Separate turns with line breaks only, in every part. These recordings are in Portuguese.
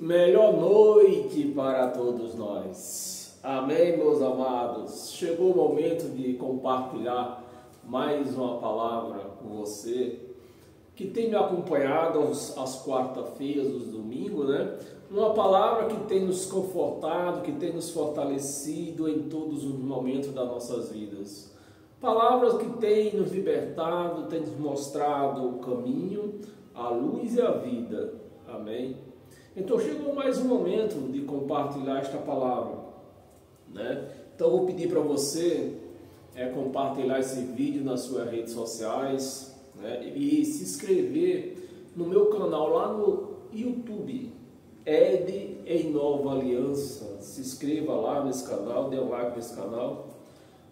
Melhor noite para todos nós. Amém, meus amados. Chegou o momento de compartilhar mais uma palavra com você que tem me acompanhado às quarta-feiras, aos domingos, né? Uma palavra que tem nos confortado, que tem nos fortalecido em todos os momentos das nossas vidas. Palavras que tem nos libertado, tem nos mostrado o caminho, a luz e a vida. Amém? Então chegou mais um momento de compartilhar esta palavra, né? Então vou pedir para você compartilhar esse vídeo nas suas redes sociais, né? E se inscrever no meu canal lá no YouTube, Ed em Nova Aliança. Se inscreva lá nesse canal, dê um like nesse canal,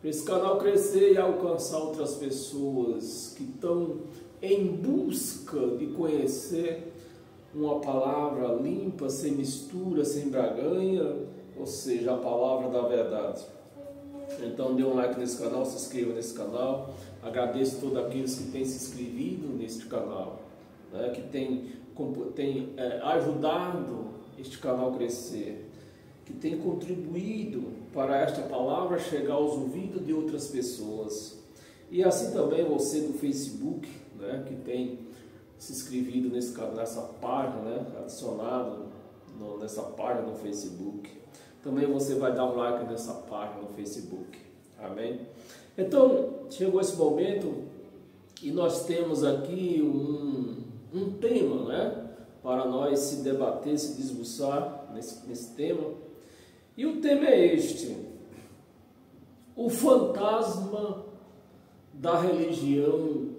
para esse canal crescer e alcançar outras pessoas que estão em busca de conhecer uma palavra limpa, sem mistura, sem braganha, ou seja, a palavra da verdade. Então dê um like nesse canal, se inscreva nesse canal. Agradeço a todos aqueles que têm se inscrevido neste canal, né, que tem ajudado este canal a crescer, que tem contribuído para esta palavra chegar aos ouvidos de outras pessoas. E assim também você do Facebook, né, que tem se inscrevido nessa página, né, adicionado nessa página no Facebook. Também você vai dar um like nessa página no Facebook. Amém? Então, chegou esse momento e nós temos aqui um tema, né, para nós se debater, se desbuçar nesse tema. E o tema é este: o fantasma da religião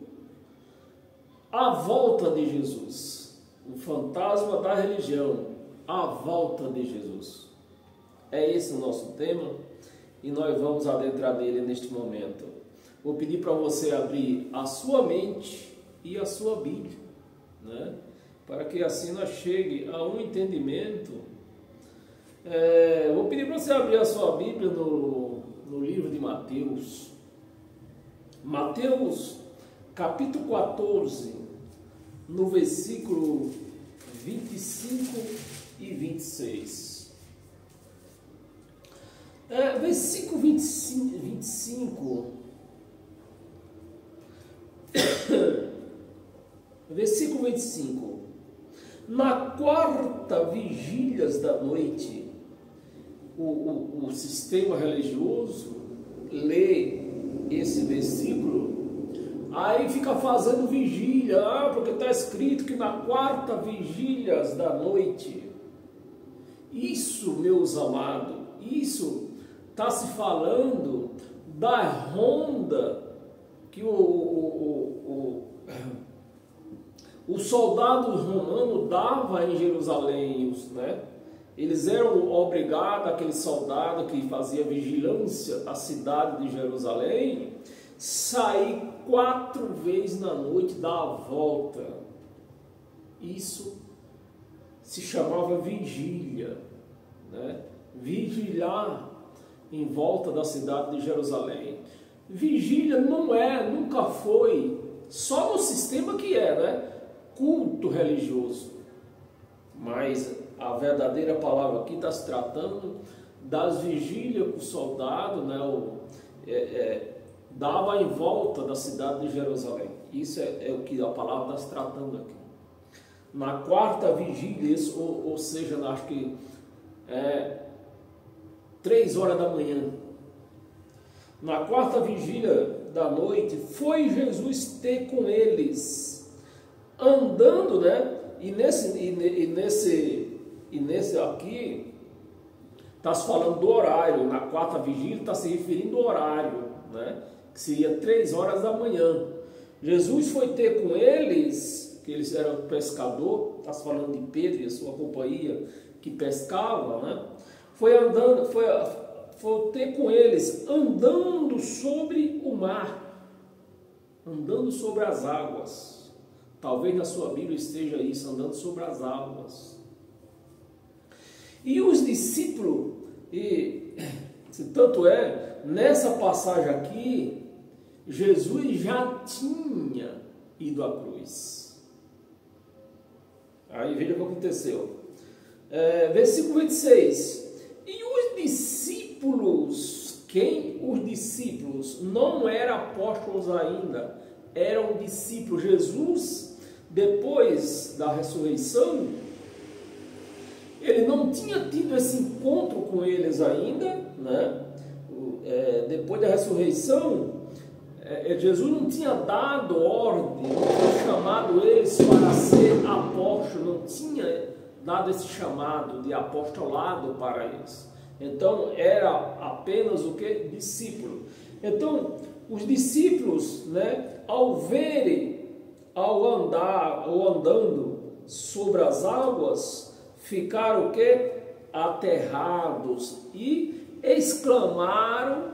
à volta de Jesus. O fantasma da religião à volta de Jesus. É esse o nosso tema e nós vamos adentrar nele neste momento. Vou pedir para você abrir a sua mente e a sua Bíblia, né? Para que assim nós chegue a um entendimento. Vou pedir para você abrir a sua Bíblia no livro de Mateus. Mateus capítulo 14, no versículo 25 e 26. Versículo 25. Versículo 25. Na quarta vigília da noite, o sistema religioso lê esse versículo, aí fica fazendo vigília, porque está escrito que na quarta vigília da noite. Isso, meus amados, isso está se falando da ronda que o soldado romano dava em Jerusalém, né? Eles eram obrigados, aquele soldado que fazia vigilância à cidade de Jerusalém, sair 4 vezes na noite, dar a volta. Isso se chamava vigília, né? Vigiar em volta da cidade de Jerusalém. Vigília nunca foi, só no sistema que né? Culto religioso. Mas a verdadeira palavra aqui está se tratando das vigílias que o soldado, né, dava em volta da cidade de Jerusalém. Isso é o que a palavra está se tratando aqui. Na quarta vigília, ou seja, acho que 3 horas da manhã, na quarta vigília da noite, foi Jesus ter com eles, andando, né? E nesse aqui está se falando do horário. Na quarta vigília está se referindo ao horário, né? Que seria 3 horas da manhã. Jesus foi ter com eles, que eles eram pescador, está se falando de Pedro e a sua companhia que pescava, né? Foi ter com eles andando sobre o mar, andando sobre as águas. Talvez na sua Bíblia esteja isso, andando sobre as águas. E os discípulos, tanto nessa passagem aqui, Jesus já tinha ido à cruz. Aí veja o que aconteceu. Versículo 26. E os discípulos, quem? Os discípulos não eram apóstolos ainda, eram discípulos. Jesus, depois da ressurreição, ele não tinha tido esse encontro com eles ainda, né? Depois da ressurreição, Jesus não tinha dado ordem, não tinha chamado eles para ser apóstolo, não tinha dado esse chamado de apostolado para eles. Então era apenas o que? Discípulo. Então os discípulos, né, ao verem, ao andando sobre as águas, ficaram o que? Aterrados e exclamaram: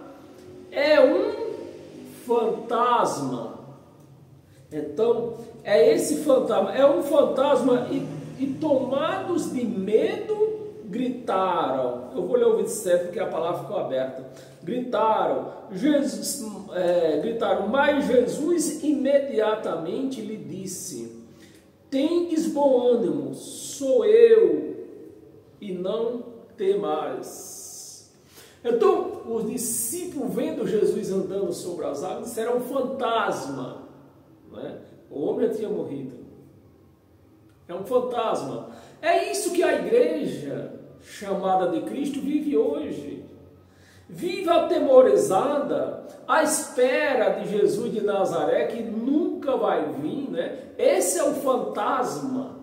é um fantasma. Então é esse fantasma, é um fantasma, e tomados de medo gritaram. Eu vou ler o 27 porque a palavra ficou aberta. Gritaram, mas Jesus imediatamente lhe disse: tendes bom ânimo, sou eu, e não temais. Então os discípulos, vendo Jesus andando sobre as águas, disseram: um fantasma, né? O homem já tinha morrido. É um fantasma. É isso que a igreja chamada de Cristo vive hoje. Vive atemorizada à espera de Jesus de Nazaré, que nunca vai vir, né? Esse é o fantasma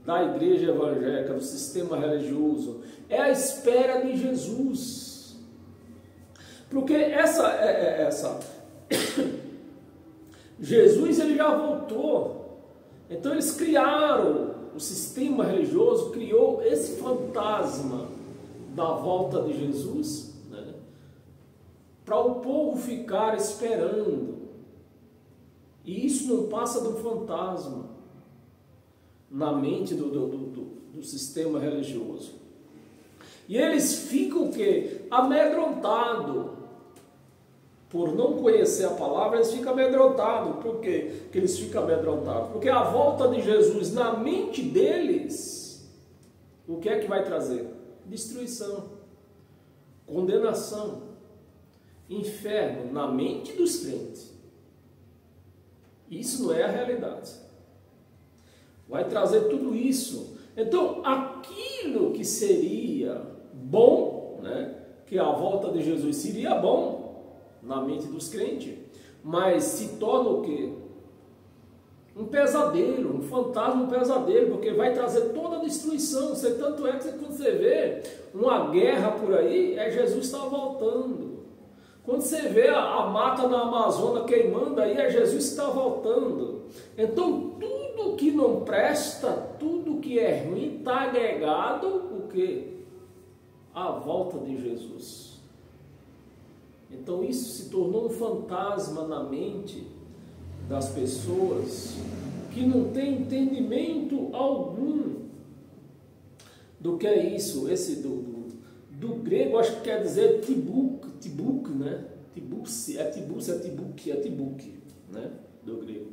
da igreja evangélica, do sistema religioso. É a espera de Jesus. Porque Jesus, ele já voltou. Então eles criaram, o sistema religioso criou esse fantasma da volta de Jesus, né, para o povo ficar esperando. E isso não passa de um fantasma na mente do sistema religioso. E eles ficam o quê? Amedrontados. Por não conhecer a palavra, eles ficam amedrontados. Por quê que eles ficam amedrontados? Porque a volta de Jesus na mente deles, o que é que vai trazer? Destruição, condenação, inferno na mente dos crentes. Isso não é a realidade. Vai trazer tudo isso. Então, aquilo que seria bom, né, que a volta de Jesus seria bom na mente dos crentes, mas se torna o quê? Um pesadelo, um fantasma, um pesadelo, porque vai trazer toda a destruição. Tanto é que quando você vê uma guerra por aí, Jesus está voltando. Quando você vê a mata na Amazônia queimando, aí Jesus está voltando. Então tudo que não presta, tudo que é ruim, está agregado o quê? A volta de Jesus. Então isso se tornou um fantasma na mente das pessoas que não tem entendimento algum do que é isso. Esse do grego, acho que quer dizer tibuk, né? Tibuk, né? Do grego.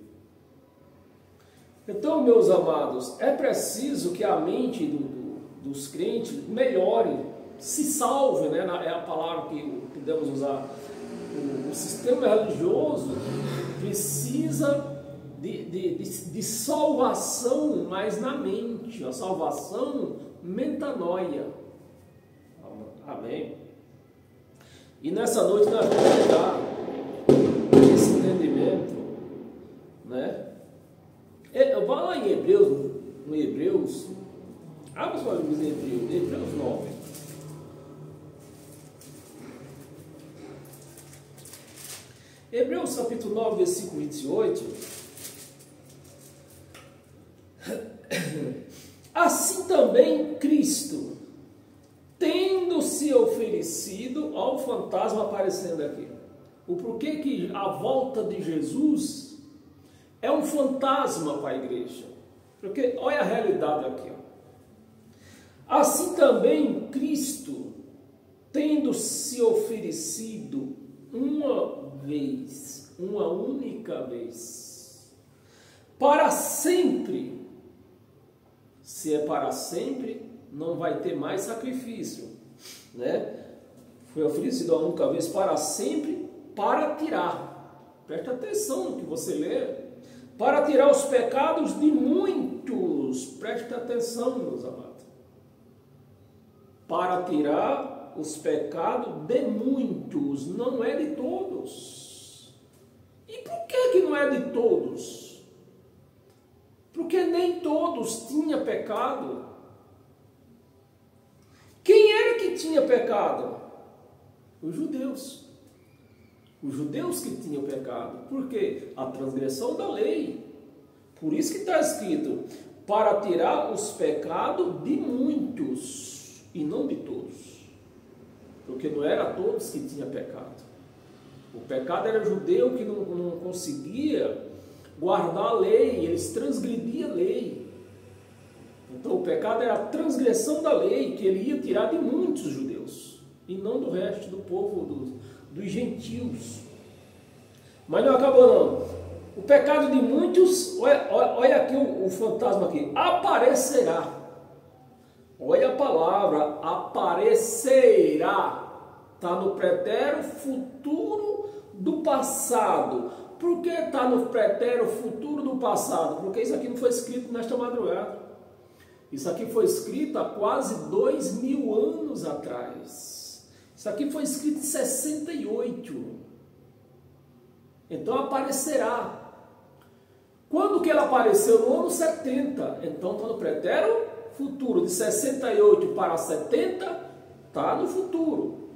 Então, meus amados, é preciso que a mente dos crentes melhore, se salve, né? É a palavra que podemos usar. O sistema religioso precisa de salvação, mas na mente, a salvação metanoia. Amém? E nessa noite nós vamos pegar esse entendimento, né? Vá lá em Hebreus, abre sua Bíblia em Hebreus 9. Hebreus capítulo 9, versículo 28. Assim também Cristo, tendo se oferecido, ao fantasma aparecendo aqui. O porquê que a volta de Jesus é um fantasma para a igreja? Porque olha a realidade aqui. Assim também Cristo, tendo se oferecido uma única vez, para sempre Se é para sempre, não vai ter mais sacrifício, né? Foi oferecido a única vez para sempre, para tirar. Presta atenção no que você lê. Para tirar os pecados de muitos. Presta atenção, meus amados. Para tirar os pecados de muitos, não é de todos. E por que não é de todos? Porque nem todos tinham pecado. Quem era que tinha pecado? Os judeus. Os judeus que tinham pecado. Por quê? A transgressão da lei. Por isso que está escrito, para tirar os pecados de muitos, e não de todos. Porque não era todos que tinham pecado. O pecado era judeu que não conseguia guardar a lei, eles transgrediam a lei. Então o pecado era a transgressão da lei, que ele ia tirar de muitos judeus, e não do resto do povo, dos gentios. Mas não acabou não. O pecado de muitos, olha aqui o fantasma aqui, aparecerá. Olha a palavra, aparecerá. Está no pretérito futuro do passado. Por que está no pretérito futuro do passado? Porque isso aqui não foi escrito nesta madrugada. Isso aqui foi escrito há quase 2000 anos atrás. Isso aqui foi escrito em 68. Então aparecerá. Quando que ela apareceu? No ano 70. Então está no pretérito futuro. De 68 para 70, está no futuro.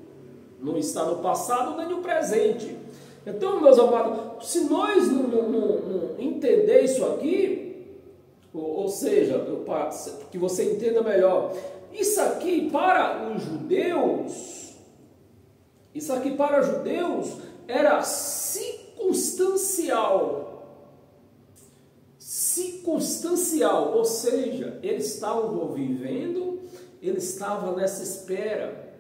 Não está no passado nem no presente. Então, meus amados, se nós não entender isso aqui, ou seja, para que você entenda melhor, isso aqui para os judeus, era circunstancial, ou seja, eles estavam vivendo, eles estavam nessa espera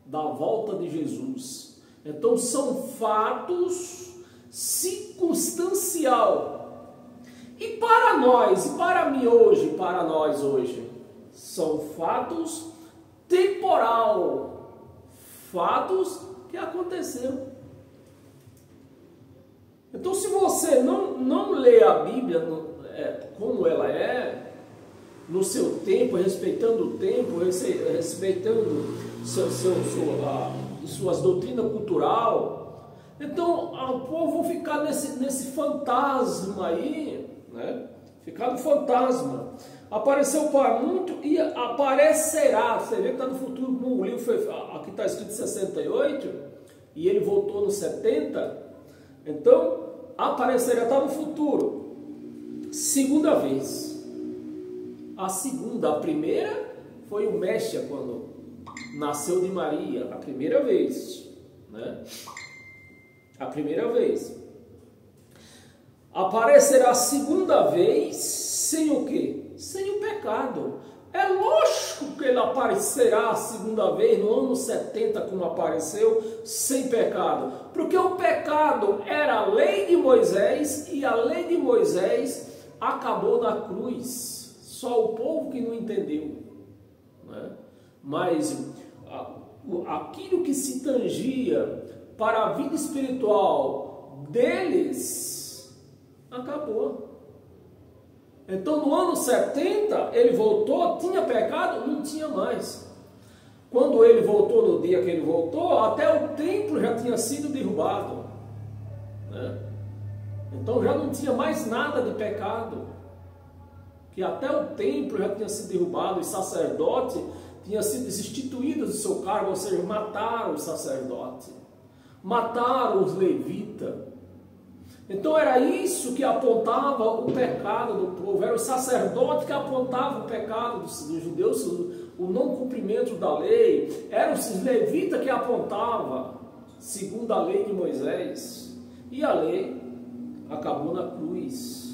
da volta de Jesus. Então são fatos circunstancial. E para nós, e para mim hoje, para nós hoje, são fatos temporal, fatos que aconteceram. Então, se você não lê a Bíblia como ela é, no seu tempo, respeitando o tempo, respeitando suas doutrinas cultural, então o povo vai ficar nesse fantasma aí, né? Ficar no fantasma. Apareceu para muito e aparecerá. Você vê que está no futuro, como o livro foi, aqui está escrito 68 e ele voltou no 70. Então aparecerá, está no futuro. Segunda vez. A primeira foi o Mésia, quando nasceu de Maria, a primeira vez, né? A primeira vez. Aparecerá a segunda vez sem o quê? Sem o pecado. É lógico que ele aparecerá a segunda vez no ano 70, como apareceu, sem pecado. Porque o pecado era a lei de Moisés, e a lei de Moisés acabou na cruz. Só o povo que não entendeu, né? Mas aquilo que se tangia para a vida espiritual deles, acabou. Então no ano 70 ele voltou, tinha pecado? Não tinha mais. Quando ele voltou, no dia que ele voltou, até o templo já tinha sido derrubado, né? Então já não tinha mais nada de pecado, que até o templo já tinha sido derrubado, os sacerdotes tinham sido destituídos do seu cargo, ou seja, mataram o sacerdote, mataram os levitas. Então era isso que apontava o pecado do povo, era o sacerdote que apontava o pecado dos judeus, o não cumprimento da lei, eram os levitas que apontavam, segundo a lei de Moisés, e a lei acabou na cruz.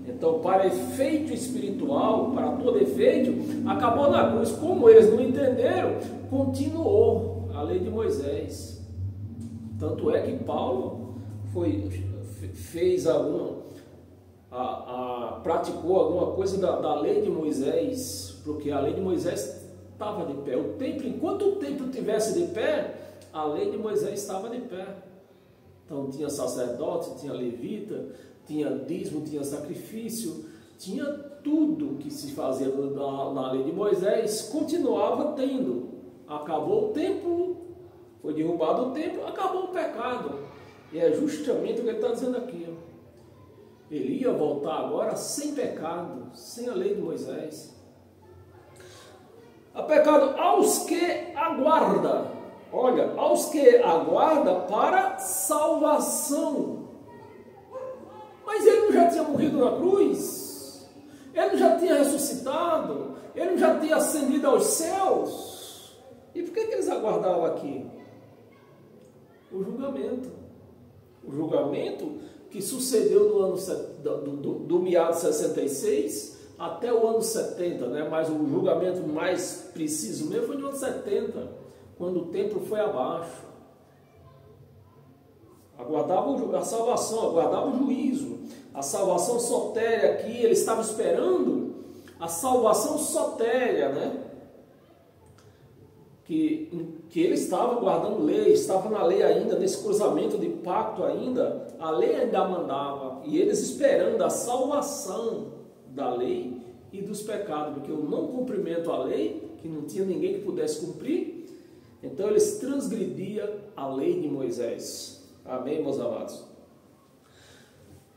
Então, para efeito espiritual, para todo efeito, acabou na cruz. Como eles não entenderam, continuou a lei de Moisés. Tanto é que Paulo fez praticou alguma coisa da lei de Moisés, porque a lei de Moisés estava de pé. O templo, enquanto o templo estivesse de pé, a lei de Moisés estava de pé. Então tinha sacerdote, tinha levita, tinha dízimo, tinha sacrifício, tinha tudo que se fazia na lei de Moisés, continuava tendo. Acabou o templo, foi derrubado o templo, acabou o pecado. E é justamente o que ele está dizendo aqui. Ele ia voltar agora sem pecado, sem a lei de Moisés. A pecado aos que aguarda. Olha, aos que aguarda para salvação. Mas ele não já tinha morrido na cruz? Ele não já tinha ressuscitado? Ele não já tinha ascendido aos céus? E por que eles aguardavam aqui? O julgamento. O julgamento que sucedeu no ano do meado 66 até o ano 70, né? Mas o julgamento mais preciso mesmo foi no ano 70, quando o templo foi abaixo. Aguardava a salvação, aguardava o juízo, a salvação sotéria aqui, ele estava esperando a salvação sotéria, né? Que ele estava guardando lei, estava na lei ainda, nesse cruzamento de pacto ainda, a lei ainda mandava, e eles esperando a salvação da lei e dos pecados, porque o não cumprimento à lei, que não tinha ninguém que pudesse cumprir, então eles transgrediam a lei de Moisés. Amém, meus amados?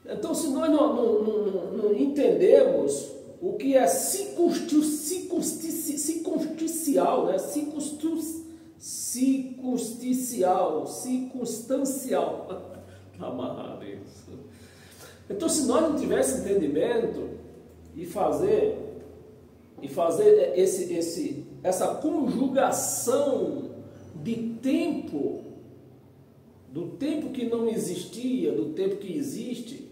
Então, se nós não entendemos o que é circunstancial, né? Circunstancial. Amarrado isso. Então, se nós não tivéssemos entendimento e fazer essa conjugação de tempo, do tempo que não existia, do tempo que existe,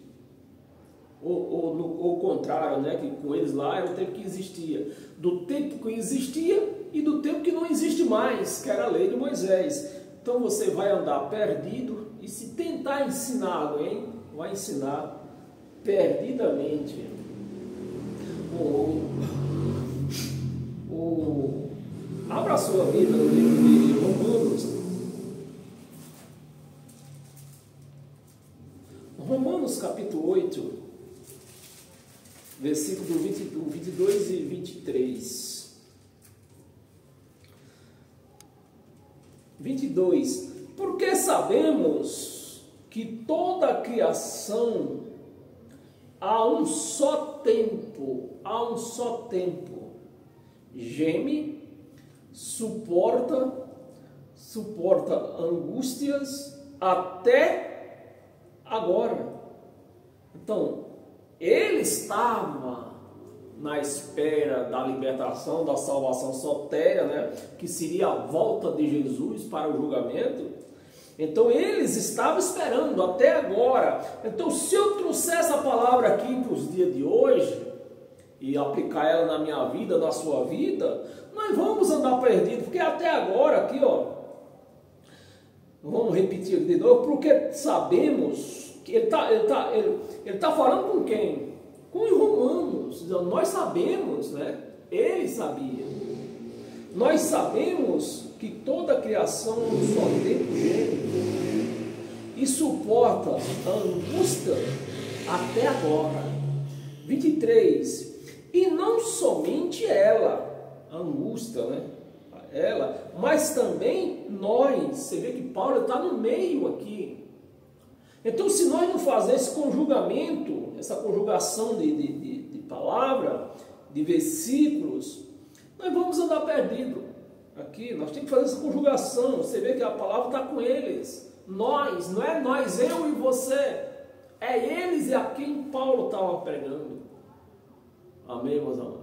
ou o contrário, né? Que com eles lá era o tempo que existia, do tempo que existia e do tempo que não existe mais, que era a lei de Moisés. Então você vai andar perdido e se tentar ensinar alguém, vai ensinar perdidamente. Abra a sua Bíblia no livro de Romanos capítulo 8, versículo 22 e 23. 22. Porque sabemos que toda a criação a um só tempo, geme, suporta angústias até agora. Então, ele estava na espera da libertação, da salvação sotéria, né? Que seria a volta de Jesus para o julgamento. Então eles estavam esperando até agora. Então, se eu trouxer essa palavra aqui para os dias de hoje e aplicar ela na minha vida, na sua vida, nós vamos andar perdidos, porque até agora aqui, ó, vamos repetir aqui de novo, porque sabemos que ele tá falando com quem? Com os romanos. Nós sabemos, né? Ele sabia. Nós sabemos que toda a criação só tempo geme e suporta a angústia até agora. 23. E não somente ela, a angústia, né? Ela, mas também nós. Você vê que Paulo está no meio aqui. Então, se nós não fazermos esse conjugamento, essa conjugação de palavra, de versículos, nós vamos andar perdido. Aqui, nós temos que fazer essa conjugação. Você vê que a palavra está com eles. Nós, não é nós, eu e você. É eles e a quem Paulo estava pregando. Amém, meus amados?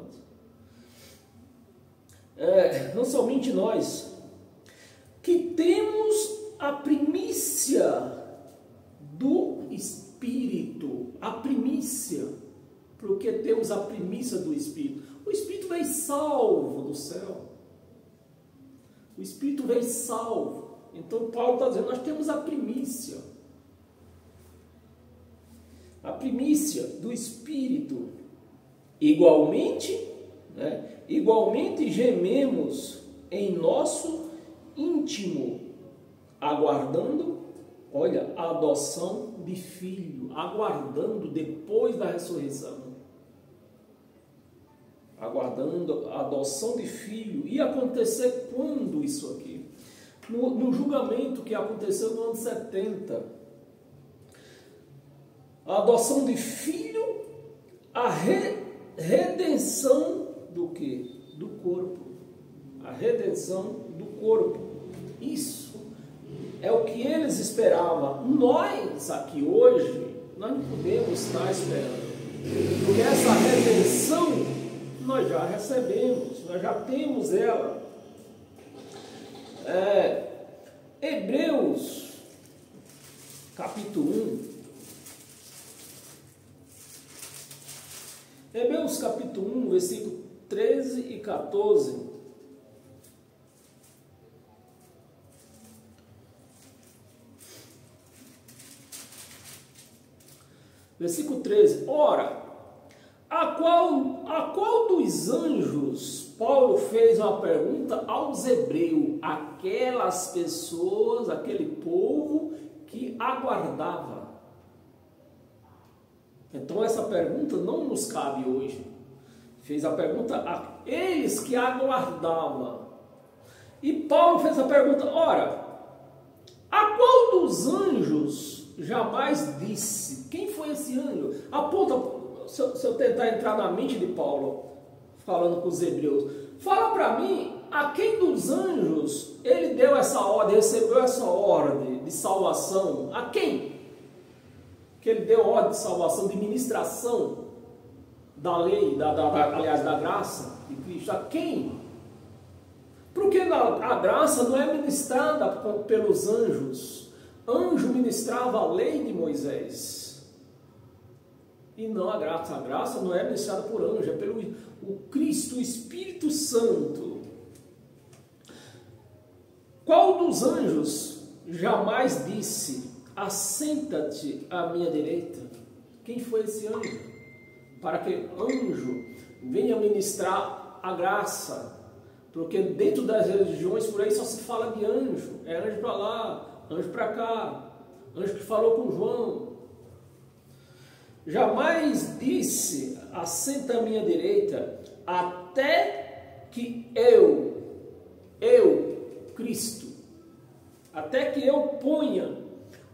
Não somente nós, que temos a primícia do Espírito, a primícia, porque temos a primícia do Espírito. O Espírito vem salvo do céu, o Espírito vem salvo. Então Paulo está dizendo, nós temos a primícia. a primícia do Espírito. Igualmente, igualmente gememos em nosso íntimo, aguardando, olha, a adoção de filho, aguardando depois da ressurreição. Aguardando a adoção de filho. Ia acontecer quando isso aqui? No julgamento que aconteceu no ano 70. A adoção de filho, a redenção do quê? Do corpo. A redenção do corpo. Isso é o que eles esperavam. Nós aqui hoje, nós não podemos estar esperando. Porque essa redenção nós já recebemos, nós já temos ela. Hebreus, capítulo 1. Hebreus, capítulo 1, versículo 13 e 14. Versículo 13. Ora, a qual dos anjos Paulo fez uma pergunta aos hebreus, aquelas pessoas, aquele povo que aguardava. Então essa pergunta não nos cabe hoje. Fez a pergunta a eles que aguardavam. E Paulo fez a pergunta, ora, a qual dos anjos jamais disse? Quem foi esse anjo? Aponta. Se eu tentar entrar na mente de Paulo, falando com os hebreus, fala para mim, a quem dos anjos ele deu essa ordem, recebeu essa ordem de salvação? A quem? Que ele deu ordem de salvação, de ministração da lei, aliás, da graça de Cristo. A quem? Porque a graça não é ministrada pelos anjos. Anjo ministrava a lei de Moisés. E não a graça. A graça não é ministrada por anjo, é pelo o Cristo, o Espírito Santo. Qual dos anjos jamais disse, assenta-te à minha direita? Quem foi esse anjo? Para que anjo venha ministrar a graça. Porque dentro das religiões por aí só se fala de anjo. É anjo para lá, anjo para cá, anjo que falou com João. Jamais disse, assenta à minha direita, até que Cristo, até que eu ponha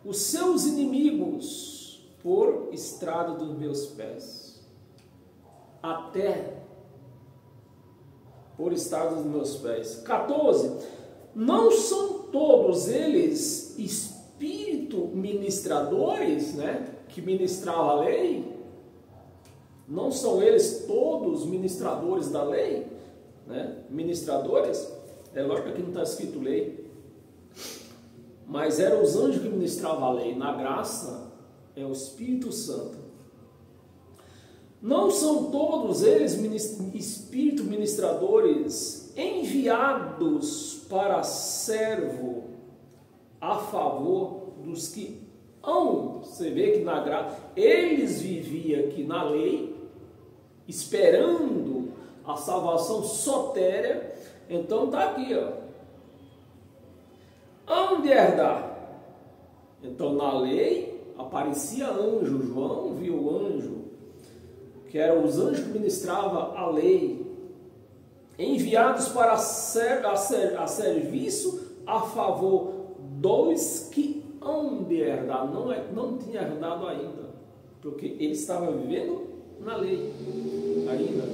os seus inimigos por estrado dos meus pés. Até por estrado dos meus pés. 14. Não são todos eles espírito ministradores, que ministrava a lei? Não são eles todos ministradores da lei? Ministradores? É lógico que aqui não está escrito lei. Mas eram os anjos que ministravam a lei. Na graça é o Espírito Santo. Não são todos eles espírito ministradores enviados para servo a favor dos que você vê que na graça, eles viviam aqui na lei, esperando a salvação sotéria. Então está aqui, onde herdar? Então na lei aparecia anjo, João viu o anjo, que eram os anjos que ministravam a lei, enviados para a serviço a favor dos que hão de herdar. Não tinha herdado ainda, porque ele estava vivendo na lei ainda.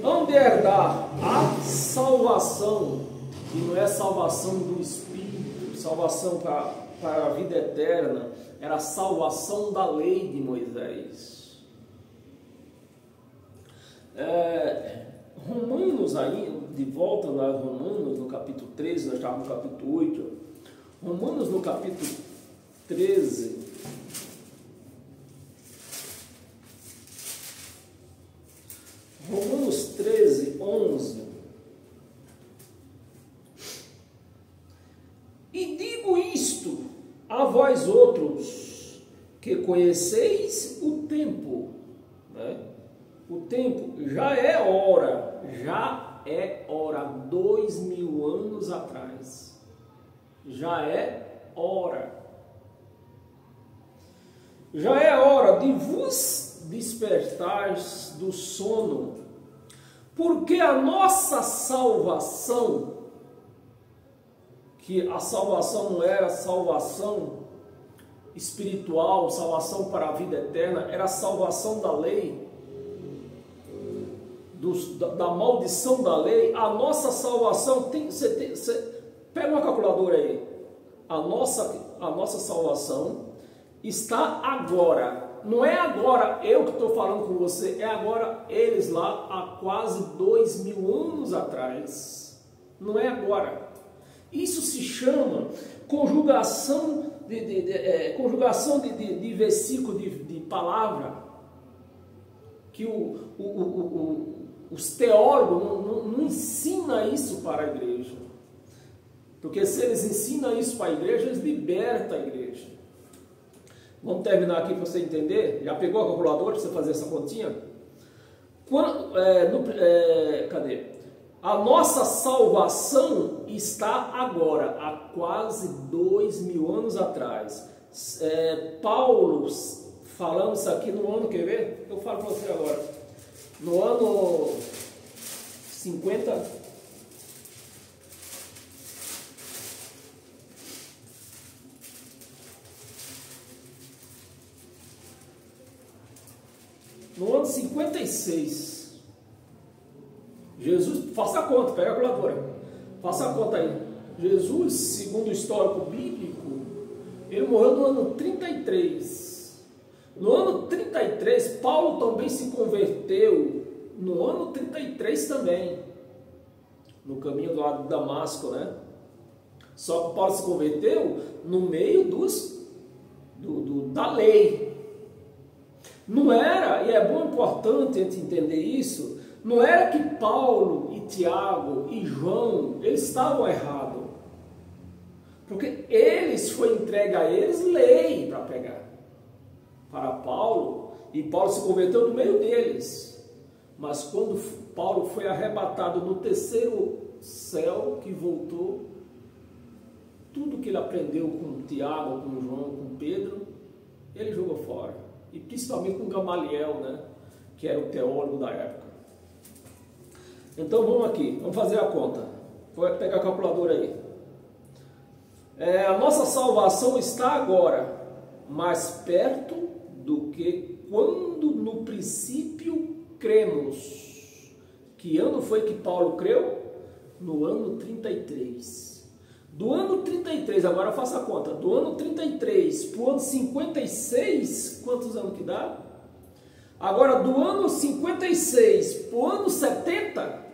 Hão de herdar a salvação, que não é salvação do Espírito, salvação para a vida eterna, era a salvação da lei de Moisés. Romanos aí, de volta lá, Romanos no capítulo 13, nós estávamos no capítulo 8, Romanos no capítulo 13, Romanos 13, 11. E digo isto a vós outros, que conheceis o tempo, né? O tempo já é hora, 2000 anos atrás, já é hora de vos despertares do sono, porque a nossa salvação, que a salvação não era salvação espiritual, salvação para a vida eterna, era a salvação da lei, da maldição da lei. A nossa salvação pega uma calculadora aí, a nossa salvação está agora, não é agora eu que estou falando com você, é agora eles lá há quase 2000 anos atrás, não é agora. Isso se chama conjugação de versículo de palavra, que os teólogos não ensinam isso para a igreja, porque se eles ensinam isso para a igreja, eles libertam a igreja. Vamos terminar aqui para você entender. Já pegou a calculadora para você fazer essa continha? Cadê? A nossa salvação está agora, há quase 2000 anos atrás. Paulo falando isso aqui no ano, quer ver? Eu falo para você agora. No ano 50... No ano 56, Jesus, faça a conta, pega a calculadora, faça a conta aí. Jesus, segundo o histórico bíblico, ele morreu no ano 33. No ano 33, Paulo também se converteu, no ano 33 também, no caminho do lado de Damasco, né? Só que Paulo se converteu no meio da lei. Não era, e é bom, importante a gente entender isso, não era que Paulo e Tiago e João, eles estavam errados. Porque eles, foi entregue a eles lei para pegar. Para Paulo, e Paulo se converteu no meio deles. Mas quando Paulo foi arrebatado no terceiro céu, que voltou, tudo que ele aprendeu com Tiago, com João, com Pedro, ele jogou fora. E principalmente com Gamaliel, né, que era o teólogo da época. Então vamos aqui, vamos fazer a conta. Vou pegar a calculadora aí. A nossa salvação está agora mais perto do que quando no princípio cremos. Que ano foi que Paulo creu? No ano 33. Do ano 33, agora faça a conta, do ano 33 para o ano 56, quantos anos que dá? Agora, do ano 56 para o ano 70,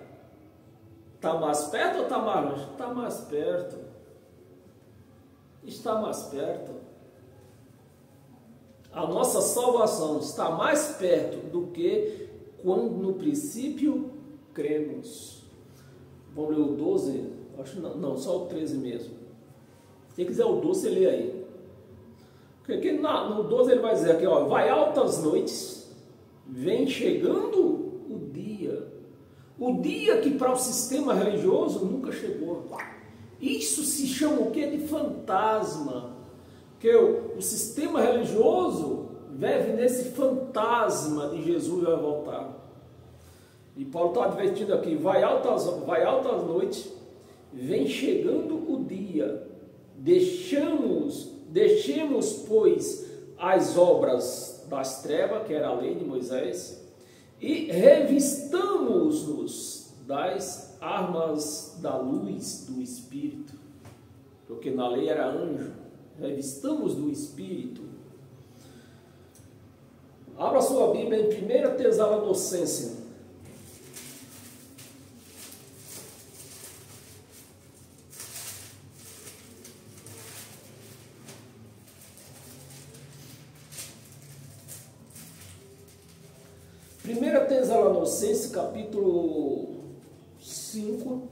está mais perto ou está mais longe? Está mais perto. Está mais perto. A nossa salvação está mais perto do que quando no princípio cremos. Vamos ler o 12? Acho não, só o 13 mesmo. Se quiser o 12, você lê aí. Porque aqui no 12 ele vai dizer aqui, ó, vai altas noites, vem chegando o dia. O dia que para o sistema religioso nunca chegou. Isso se chama o quê? De fantasma. Porque o sistema religioso vive nesse fantasma de Jesus vai voltar. E Paulo está advertindo aqui, vai altas noites, vem chegando o dia, deixemos, pois, as obras das trevas, que era a lei de Moisés, e revistamos-nos das armas da luz do Espírito, porque na lei era anjo, revistamos do Espírito. Abra sua Bíblia em 1 Tessalonicenses. Tessalonicenses capítulo 5,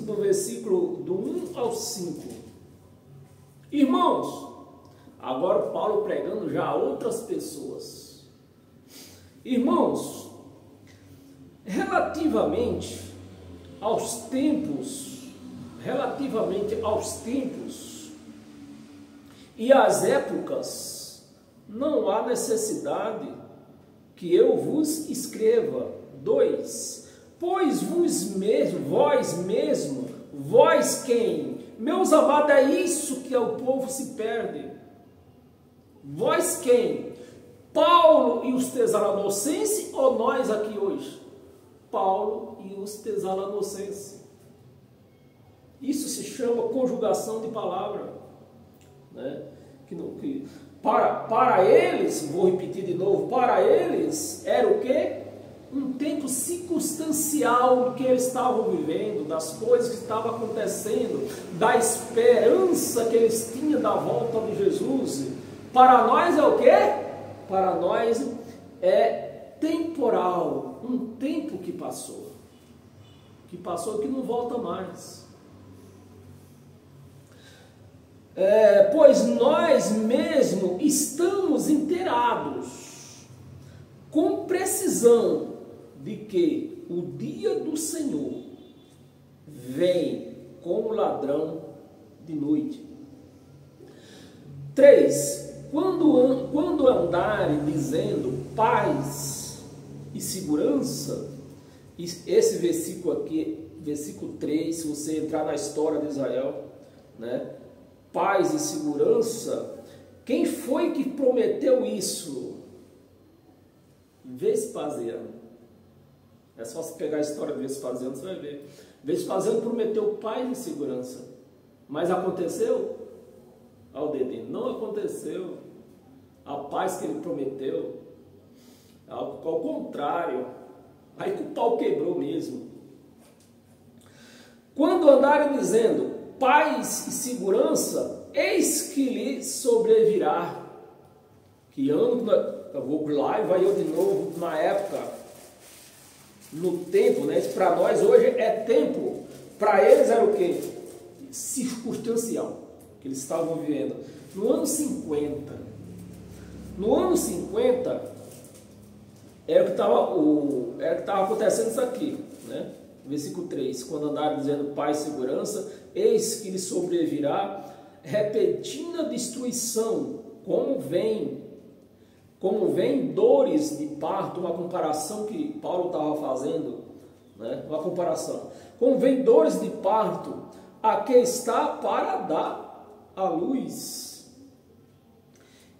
do versículo do 1 ao 5. Irmãos, agora Paulo pregando já a outras pessoas. Irmãos, relativamente aos tempos e às épocas, não há necessidade que eu vos escreva. 2. Pois vós quem? Meus amados, é isso que o povo se perde. Vós quem? Paulo e os Tessalonicenses ou nós aqui hoje? Paulo e os Tessalonicenses. Isso se chama conjugação de palavra, né? Para eles, vou repetir de novo, para eles era o quê? Um tempo circunstancial que eles estavam vivendo, das coisas que estavam acontecendo, da esperança que eles tinham da volta de Jesus. Para nós é o quê? Para nós é temporal, um tempo que passou e que não volta mais. Pois nós mesmo estamos inteirados com precisão de que o dia do Senhor vem como ladrão de noite. 3. Quando andarem dizendo paz e segurança, esse versículo aqui, versículo 3, se você entrar na história de Israel, né? Paz e segurança, quem foi que prometeu isso? Vespasiano. É só você pegar a história de Vespasiano, você vai ver. Vespasiano prometeu paz e segurança, mas aconteceu? Ao dedinho, não aconteceu. A paz que ele prometeu, ao contrário, aí que o pau quebrou mesmo. Quando andarem dizendo paz e segurança, eis que lhe sobrevirá. Que ano, eu vou lá e vai eu de novo na época, no tempo, né? Para nós hoje é tempo, para eles era o quê? Circunstancial, que eles estavam vivendo. No ano 50, era o que estava acontecendo isso aqui, né? Versículo 3, quando andaram dizendo paz e segurança, eis que lhe sobrevirá repentina destruição, como vem dores de parto, uma comparação que Paulo estava fazendo, né? Uma comparação, como vem dores de parto, a que está para dar a luz,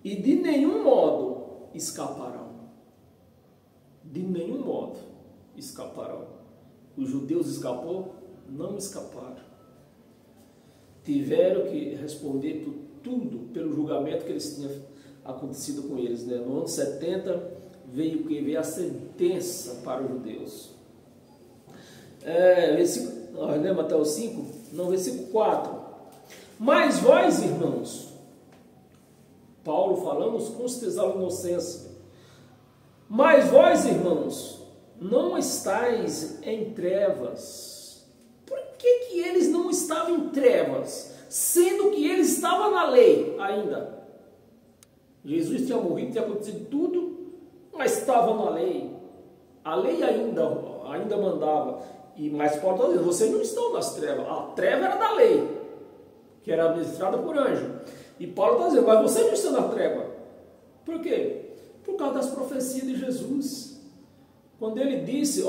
e de nenhum modo escaparão. De nenhum modo escaparão. Os judeus escapou? Não escaparam. Tiveram que responder por tudo pelo julgamento que eles tinham acontecido com eles, né? No ano 70 veio a sentença para os judeus. Lembra até o 5? Não, versículo 4. Mas vós, irmãos, Paulo falando com os Tessalonicenses, mas vós, irmãos, não estáis em trevas. Por que eles não estavam em trevas, sendo que eles estavam na lei ainda? Jesus tinha morrido, tinha acontecido tudo, mas estavam na lei. A lei ainda mandava. Mas Paulo está dizendo, vocês não estão nas trevas. A treva era da lei, que era administrada por anjo. E Paulo está dizendo, mas vocês não estão na treva. Por quê? Por causa das profecias de Jesus. Quando ele disse,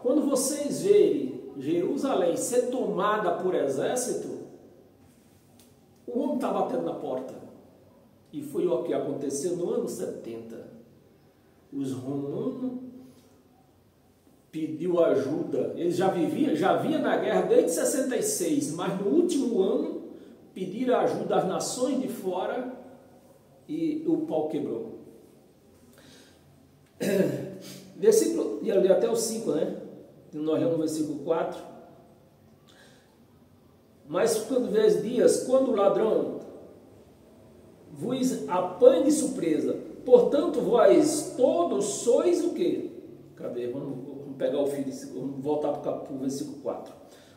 quando vocês verem Jerusalém ser tomada por exército, o homem está batendo na porta. E foi o que aconteceu no ano 70. Os romanos pediu ajuda. Eles já vinha na guerra desde 66, mas no último ano pediram ajuda às nações de fora e o pau quebrou. Versículo, e ali até o 5, né? Nós lemos no versículo 4. Mas quando vês dias, quando o ladrão vos apanhe de surpresa, portanto vós todos sois o quê? Cadê? Vamos pegar o fio, vamos voltar para o versículo 4.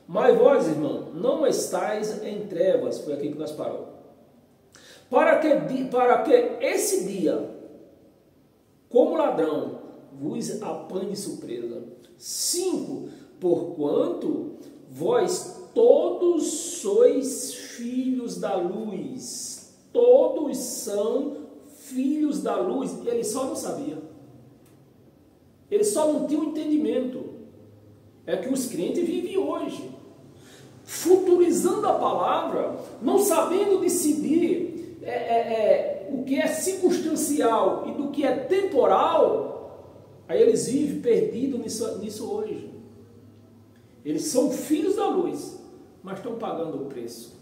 Mas vós, irmão, não estáis em trevas, foi aqui que nós paramos. para que esse dia, como ladrão, vos apanhe de surpresa. 5. Porquanto vós todos sois filhos da luz. Todos são filhos da luz. Ele só não sabia. Ele só não tinha o entendimento. É que os crentes vivem hoje, futurizando a palavra, não sabendo decidir o que é circunstancial e do que é temporal. Aí eles vivem perdidos nisso hoje. Eles são filhos da luz, mas estão pagando o preço.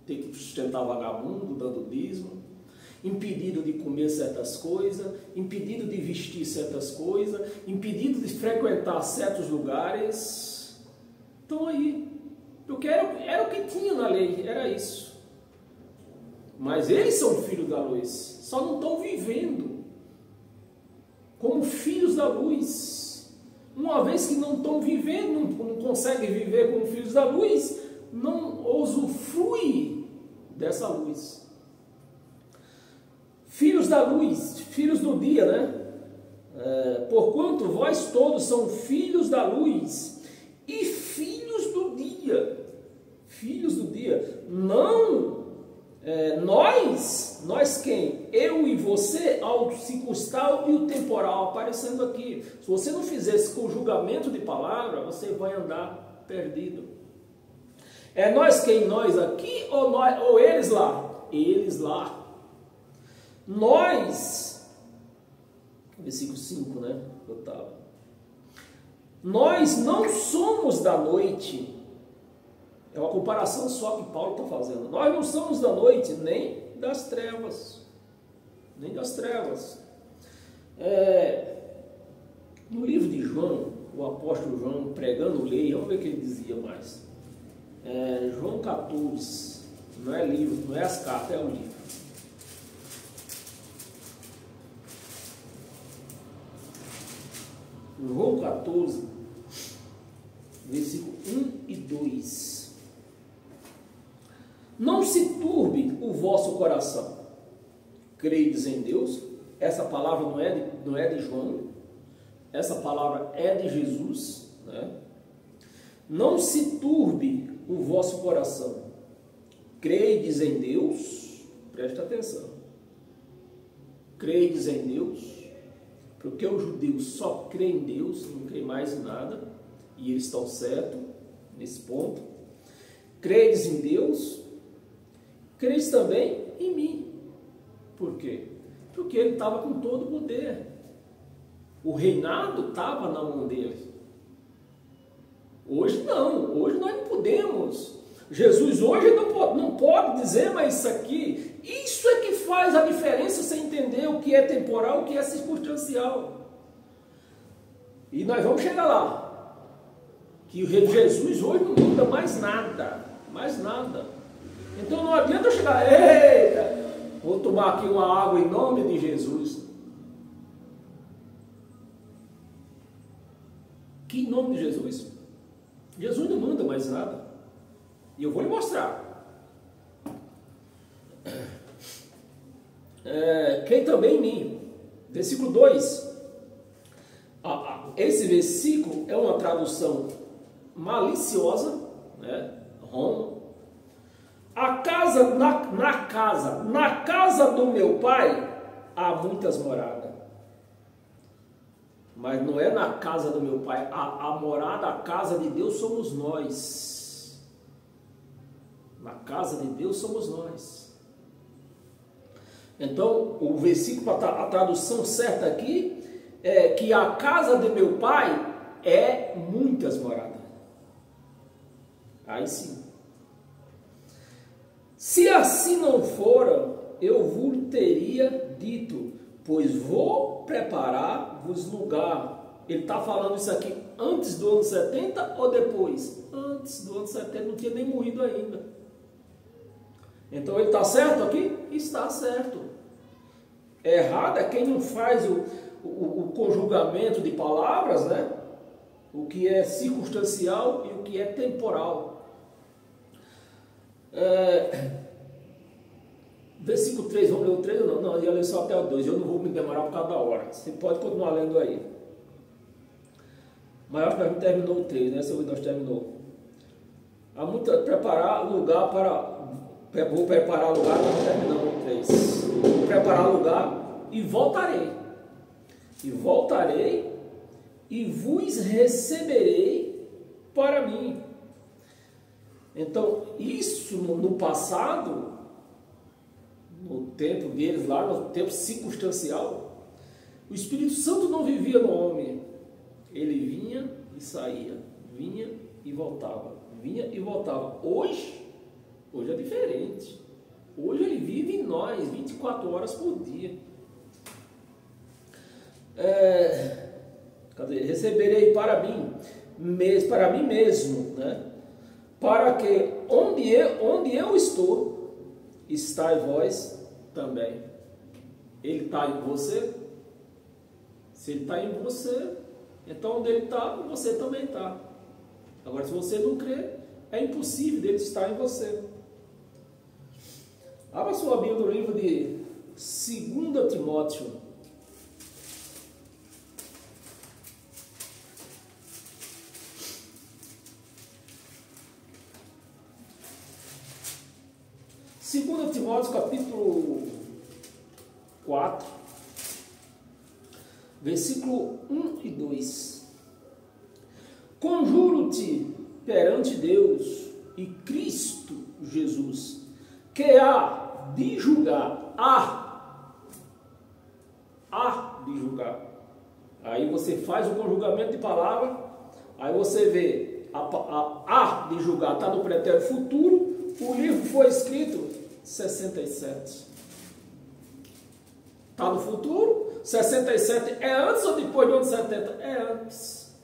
Tem que sustentar vagabundo, dando dízimo, impedido de comer certas coisas, impedido de vestir certas coisas, impedido de frequentar certos lugares. Estão aí. Porque era o que tinha na lei, era isso. Mas eles são filhos da luz, só não estão vivendo como filhos da luz. Uma vez que não estão vivendo, não conseguem viver como filhos da luz, não usufrui dessa luz. Filhos da luz, filhos do dia, né? Porquanto vós todos são filhos da luz e filhos do dia. Filhos do dia. Não, nós quem? Eu e você, ao circunstancial e o temporal aparecendo aqui. Se você não fizer esse conjugamento de palavra, você vai andar perdido. É nós quem? Nós aqui ou eles lá? Eles lá. Nós, versículo 5, né? Nós não somos da noite. É uma comparação só que Paulo está fazendo. Nós não somos da noite, nem das trevas. Nem das trevas. No livro de João, o apóstolo João, pregando lei, vamos ver o que ele dizia mais. João 14, não é livro, não é as cartas, é o livro. João 14, versículo 1 e 2. Não se turbe o vosso coração. Credes em Deus. Essa palavra não é de João. Essa palavra é de Jesus, né? Não se turbe o vosso coração. Credes em Deus. Presta atenção. Credes em Deus. Porque os judeus só creem em Deus, não creem mais em nada. E eles estão certos nesse ponto. Credes em Deus. Credes também em mim. Por quê? Porque ele estava com todo o poder. O reinado estava na mão dele. Hoje não. Hoje nós não podemos. Jesus hoje não pode dizer, mas isso é que faz a diferença, você entender o que é temporal, o que é circunstancial. E nós vamos chegar lá. Que o Jesus hoje não muda mais nada. Mais nada. Então não adianta eu chegar, eita, vou tomar aqui uma água em nome de Jesus. Que em nome de Jesus? Jesus não manda mais nada. E eu vou lhe mostrar. Quem também em mim. Versículo 2. Esse versículo é uma tradução maliciosa, né? Roma. Na casa do meu pai há muitas moradas. Mas não é na casa do meu pai. A morada, a casa de Deus somos nós. Na casa de Deus somos nós. Então, o versículo, a tradução certa aqui é que a casa de meu pai é muitas moradas. Aí sim. Se assim não fora, eu vos teria dito, pois vou preparar-vos lugar. Ele está falando isso aqui antes do ano 70 ou depois? Antes do ano 70, não tinha nem morrido ainda. Então ele está certo aqui? Está certo. Errado é quem não faz o conjugamento de palavras, né? O que é circunstancial e o que é temporal. Versículo 3, vamos ler o 3 ou não? Não, eu ia ler só até o 2, eu não vou me demorar por causa da hora. Você pode continuar lendo aí. Mas acho que nós não terminou o 3, né? Se nós terminou. Há muito preparar lugar para... Vou preparar lugar, nós terminamos o 3. Vou preparar lugar e voltarei. E voltarei e vos receberei para mim. Então, isso no passado, no tempo deles lá, no tempo circunstancial, o Espírito Santo não vivia no homem. Ele vinha e saía, vinha e voltava, vinha e voltava. Hoje é diferente. Hoje ele vive em nós 24 horas por dia. Receberei para mim mesmo, né? Para que onde eu estou, estai vós também. Ele está em você? Se ele está em você, então onde ele está, você também está. Agora, se você não crê, é impossível dele estar em você. Abra sua Bíblia no livro de 2 Timóteo. Segundo Timóteo, capítulo 4, versículo 1 e 2. Conjuro-te perante Deus e Cristo Jesus, que há de julgar, de julgar. Aí você faz o conjugamento de palavra, aí você vê a de julgar, está no pretérito futuro. O livro foi escrito 67. Está no futuro. 67 é antes ou depois do ano 70? É antes.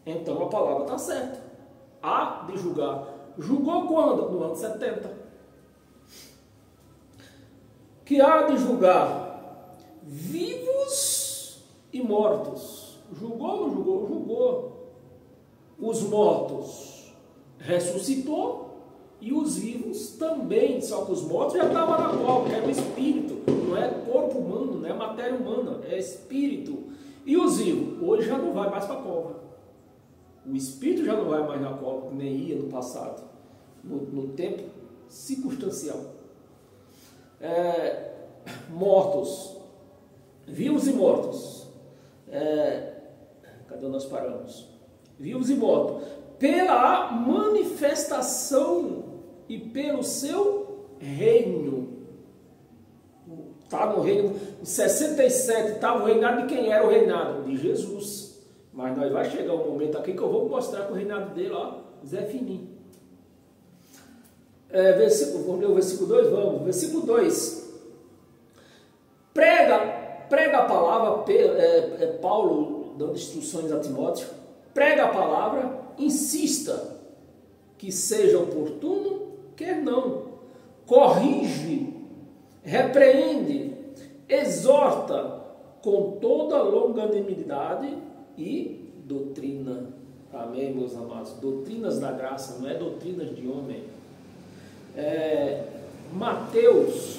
Então a palavra está certa. Há de julgar. Julgou quando? No ano 70. Que há de julgar vivos e mortos. Julgou ou não julgou? Julgou. Os mortos ressuscitou. E os vivos também, só que os mortos já estavam na cova, que era o espírito, não é corpo humano, não é matéria humana, é espírito. E os vivos, hoje já não vai mais para a cova. O espírito já não vai mais na cova, nem ia no passado, no tempo circunstancial. Mortos, vivos e mortos. Cadê nós paramos? Vivos e mortos. Pela manifestação e pelo seu reino. Está no reino. Em 67 estava o reinado de quem era o reinado? De Jesus. Mas nós vai chegar um momento aqui que eu vou mostrar que o reinado dele, ó, Zé Fininho. Vamos ler o versículo 2? Vamos. Versículo 2. Prega a palavra, Paulo dando instruções a Timóteo. Prega a palavra, insista que seja oportuno, quer não, corrige, repreende, exorta com toda longanimidade e doutrina. Amém, meus amados? Doutrinas da graça, não é doutrinas de homem. Mateus,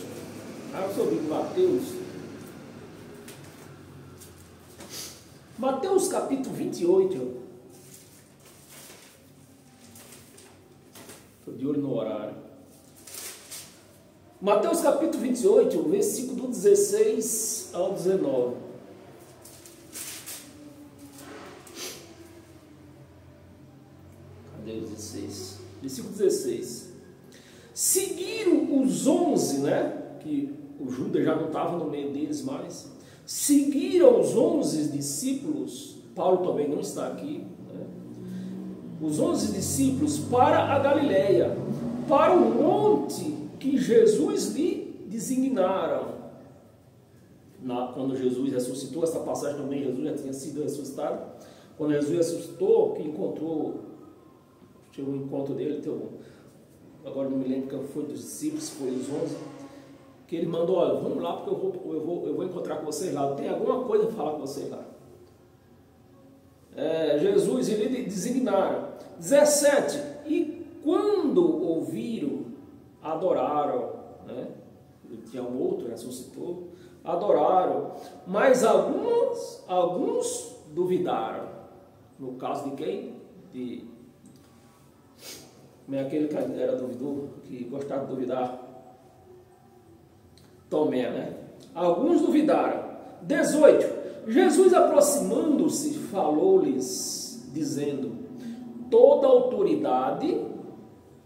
sobre Mateus capítulo 28. Estou de olho no horário. Mateus capítulo 28, versículo do 16 ao 19. Cadê o 16? Versículo 16. Seguiram os 11, né? Que o Judas já não estava no meio deles mais. Seguiram os 11 discípulos. Paulo também não está aqui. Os 11 discípulos para a Galileia, para o monte que Jesus lhe designaram. Quando Jesus ressuscitou, essa passagem também, Jesus já tinha sido ressuscitado. Quando Jesus ressuscitou, que encontrou, chegou o encontro dele, agora não me lembro quem foi dos discípulos, foi os 11, que ele mandou, olha, vamos lá, porque eu vou encontrar com vocês lá, tem alguma coisa para falar com vocês lá. Jesus e lhe designaram. 17. E quando ouviram, adoraram, né? ele tinha morto, ressuscitou, adoraram, mas alguns duvidaram. No caso de quem? De aquele que era duvidor, que gostava de duvidar, Tomé, né? Alguns duvidaram. 18. Jesus, aproximando-se, falou-lhes, dizendo: toda autoridade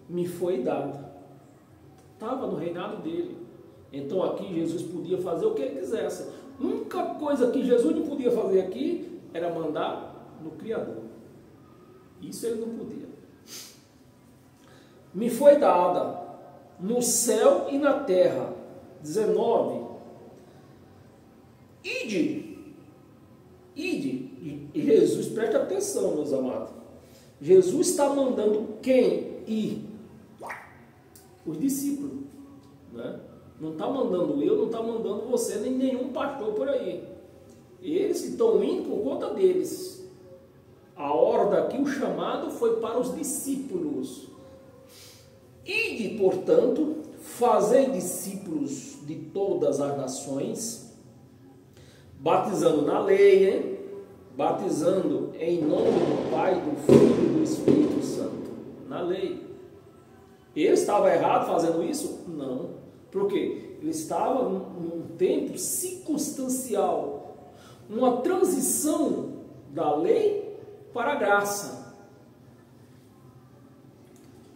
me foi dada. Estava no reinado dele. Então aqui Jesus podia fazer o que ele quisesse. A única coisa que Jesus não podia fazer aqui era mandar no Criador. Isso ele não podia. Me foi dada no céu e na terra. 19. Ide. E Jesus, presta atenção, meus amados. Jesus está mandando quem ir? Os discípulos, né? Não está mandando eu, não está mandando você, nem nenhum pastor por aí. Eles que estão indo por conta deles. A ordem aqui, o chamado foi para os discípulos. Ide, portanto, fazei discípulos de todas as nações, batizando na lei, hein? Batizando em nome do Pai, do Filho e do Espírito Santo. Na lei. Ele estava errado fazendo isso? Não. Por quê? Ele estava num tempo circunstancial, uma transição da lei para a graça.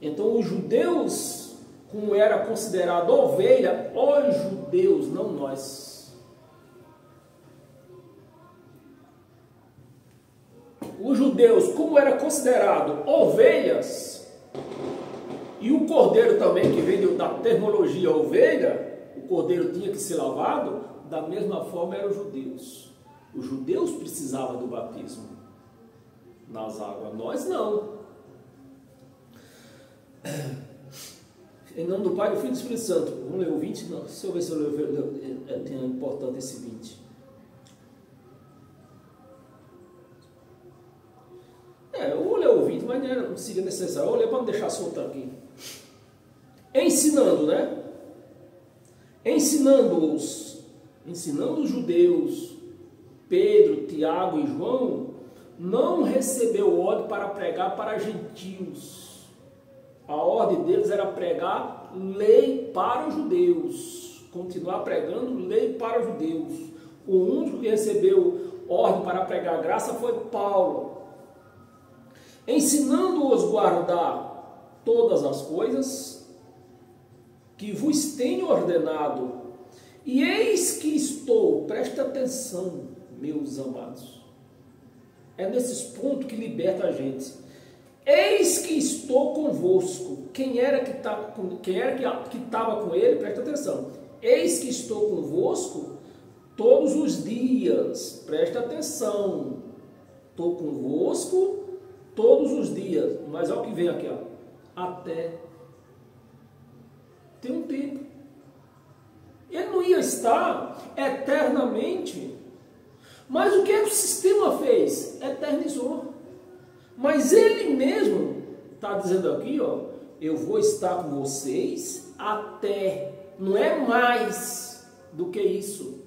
Então os judeus, como era considerado ovelha, os judeus, não nós. Os judeus, como era considerado ovelhas, e o cordeiro também, que veio da terminologia ovelha, o cordeiro tinha que ser lavado, da mesma forma eram os judeus. Os judeus precisavam do batismo nas águas, nós não. Em nome do Pai, do Filho e do Espírito Santo. Vamos ler o 20? Não, deixa eu ver se eu tenho importante esse 20. Eu vou ler o 20, mas não seria necessário. Eu vou ler para não deixar solto aqui. Ensinando, né? Ensinando os judeus, Pedro, Tiago e João, não recebeu ordem para pregar para gentios. A ordem deles era pregar lei para os judeus. Continuar pregando lei para os judeus. O único que recebeu ordem para pregar graça foi Paulo. Ensinando-os guardar todas as coisas que vos tenho ordenado. E eis que estou, presta atenção, meus amados. É nesses pontos que liberta a gente. Eis que estou convosco. Quem era que estava com ele? Presta atenção. Eis que estou convosco todos os dias. Presta atenção. Estou convosco todos os dias. Mas olha o que vem aqui, ó. Até. Tem um tempo. Ele não ia estar eternamente. Mas o que é que o sistema fez? Eternizou. Mas ele mesmo está dizendo aqui, ó, eu vou estar com vocês até, não é mais do que isso,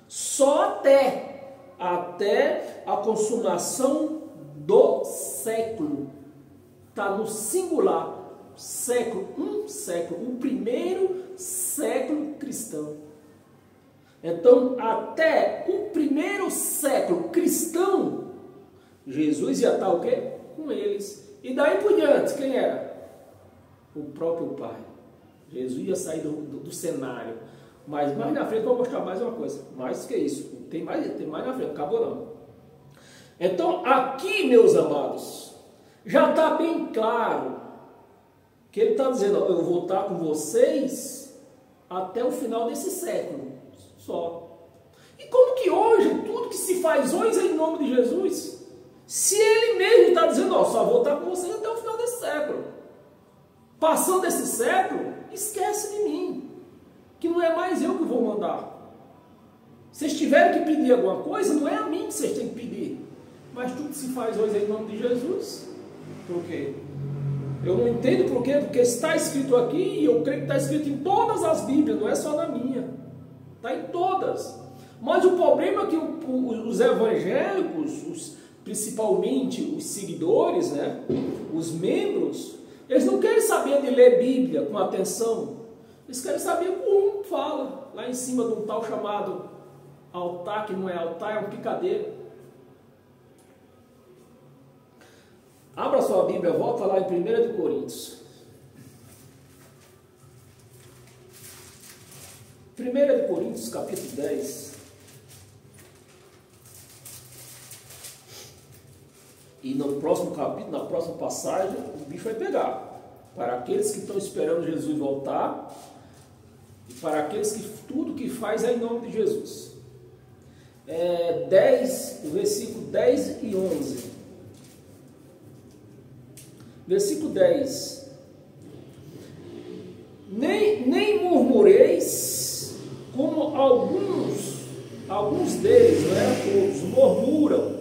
só até a consumação do século. Está no singular, século, o primeiro século cristão. Então, até o primeiro século cristão, Jesus ia estar o quê? Com eles. E daí por diante, quem era? O próprio Pai. Jesus ia sair do cenário. Mas mais na frente eu vou mostrar mais uma coisa. Mais que isso. Tem mais na frente, acabou não. Então, aqui, meus amados, já está bem claro que ele está dizendo, ó, eu vou estar com vocês até o final desse século. Só. E como que hoje, tudo que se faz hoje é em nome de Jesus? Se ele mesmo está dizendo, ó, só vou estar com vocês até o final desse século. Passando esse século, esquece de mim. Que não é mais eu que vou mandar. Se vocês tiverem que pedir alguma coisa, não é a mim que vocês têm que pedir. Mas tudo que se faz hoje é em nome de Jesus. Por quê? Eu não entendo por quê, porque está escrito aqui, e eu creio que está escrito em todas as Bíblias, não é só na minha. Está em todas. Mas o problema é que os evangélicos, principalmente os seguidores, né, os membros, eles não querem saber de ler Bíblia com atenção. Eles querem saber como fala, lá em cima de um tal chamado altar, que não é altar, é um picadeiro. Abra sua Bíblia, volta lá em 1 de Coríntios. 1 de Coríntios, capítulo 10. E no próximo capítulo, na próxima passagem, o bicho vai pegar. Para aqueles que estão esperando Jesus voltar, e para aqueles que tudo que faz é em nome de Jesus. 10, versículo 10 e 11. Versículo 10. Nem murmureis, como alguns deles, não é? Todos murmuram,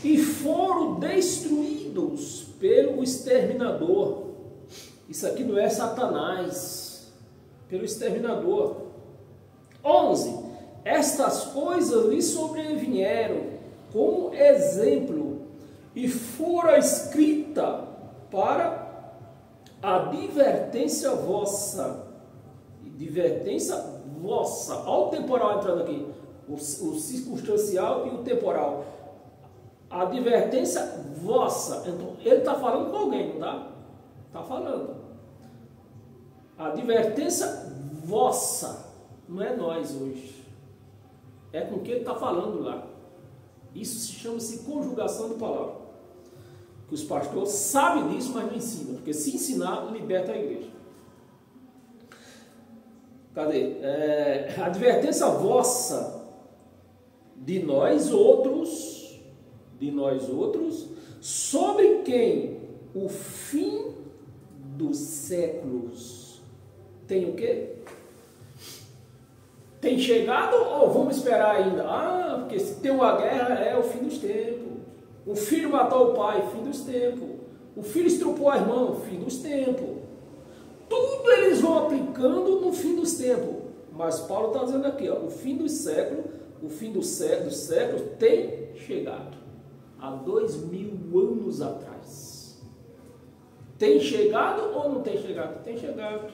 e foram destruídos pelo exterminador. Isso aqui não é Satanás, pelo exterminador. 11. Estas coisas lhe sobrevieram como exemplo, e fora escrita para a advertência vossa. Advertência vossa. Olha o temporal entrando aqui. O circunstancial e o temporal. A advertência vossa. Então, ele está falando com alguém, não está? Está falando. A advertência vossa. Não é nós hoje. É com quem ele está falando lá. Isso se chama-se conjugação de palavra. Que os pastores sabem disso, mas não ensinam. Porque se ensinar, liberta a igreja. Cadê? A advertência vossa de nós outros, sobre quem o fim dos séculos tem o quê? Tem chegado ou vamos esperar ainda? Porque se tem uma guerra é o fim dos tempos. O filho matou o pai, fim dos tempos. O filho estrupou a irmã, fim dos tempos. Tudo eles vão aplicando no fim dos tempos. Mas Paulo está dizendo aqui, ó, o fim dos séculos, o fim dos séculos tem chegado. Há 2000 anos atrás. Tem chegado ou não tem chegado? Tem chegado.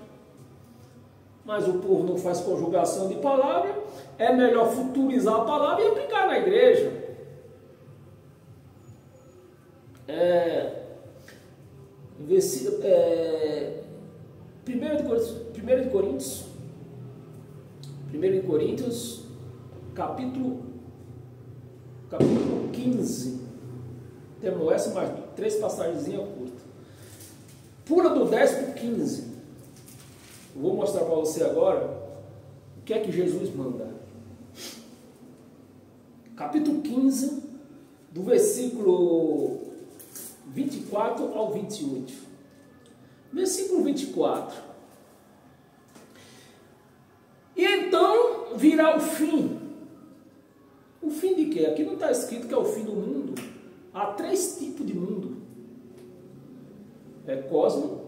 Mas o povo não faz conjugação de palavra. É melhor futurizar a palavra e aplicar na igreja. 1 Coríntios, capítulo 15. Temos essa, mais 3 passagens curtas. Pula do 10 para o 15. Eu vou mostrar para você agora o que é que Jesus manda. Capítulo 15, do versículo 24 ao 28. Versículo 24. E então virá o fim. O fim de quê? Aqui não está escrito que é o fim do mundo. Há 3 tipos de mundo. Cosmo.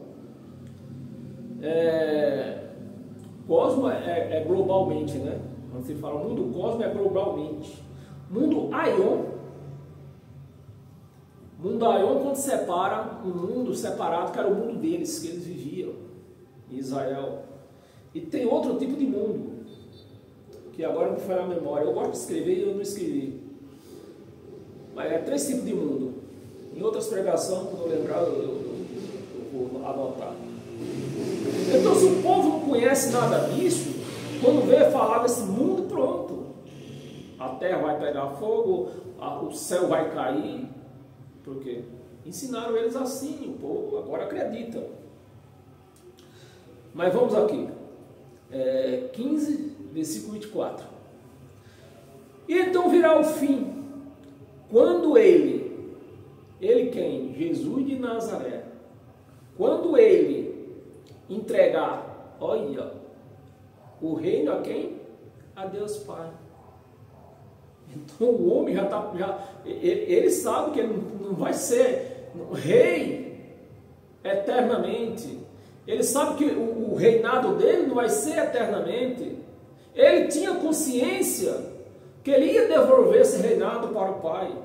Cosmo é globalmente, né? Quando se fala mundo cosmo, é globalmente. Mundo aion. Mundo aion, quando separa um mundo separado, que era o mundo deles, que eles viviam em Israel. E tem outro tipo de mundo, que agora me falha a memória. Eu gosto de escrever e eu não escrevi. Mas é 3 tipos de mundo. Em outras pregações, quando eu lembrar, eu vou anotar. Então, se o povo não conhece nada disso, quando vê falar desse mundo, pronto. A terra vai pegar fogo, o céu vai cair. Por quê? Ensinaram eles assim, o povo agora acredita. Mas vamos aqui. 15, versículo 24. E então virá o fim, quando ele quem? Jesus de Nazaré. Quando ele entregar, olha, o reino a quem? A Deus Pai. Então o homem já está, ele sabe que ele não vai ser rei eternamente. Ele sabe que o reinado dele não vai ser eternamente. Ele tinha consciência que ele ia devolver esse reinado para o Pai.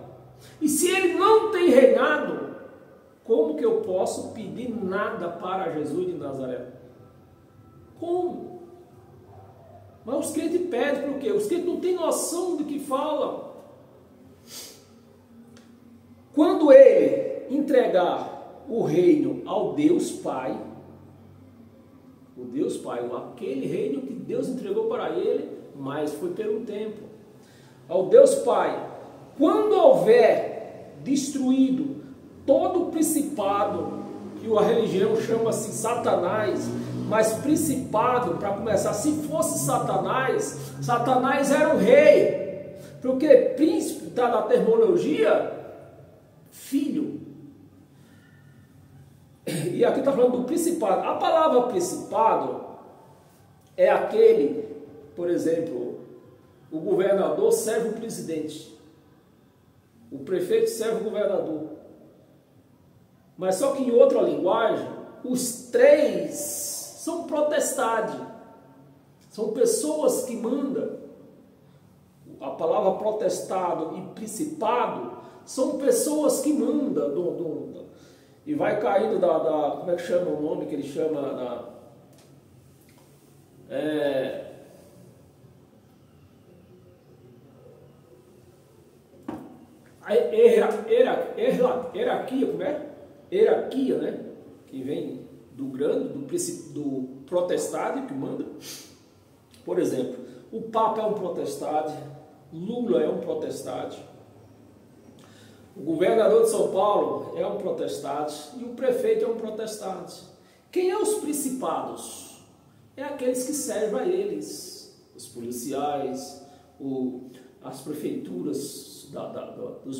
E se ele não tem reinado, como que eu posso pedir nada para Jesus de Nazaré? Como? Mas os crentes pedem por quê? Os crentes não têm noção do que falam. Quando ele entregar o reino ao Deus Pai, o Deus Pai, aquele reino que Deus entregou para ele, mas foi por um tempo. Ao Deus Pai, quando houver destruído todo o principado, que a religião chama assim Satanás, mas principado, para começar, se fosse Satanás, Satanás era o rei, porque príncipe está na terminologia, filho. E aqui está falando do principado. A palavra principado é aquele, por exemplo, o governador serve o presidente, o prefeito serve o governador. Mas só que em outra linguagem, os três são protestade, são pessoas que mandam. A palavra protestado e principado são pessoas que mandam, e vai caindo como é que chama o nome que ele chama? Hierarquia, como é? Hierarquia, né? Que vem do grande, do protestado que manda. Por exemplo, o Papa é um protestante, Lula é um protestante, o governador de São Paulo é um protestante e o prefeito é um protestante. Quem é os principados? É aqueles que servem a eles, os policiais, as prefeituras dos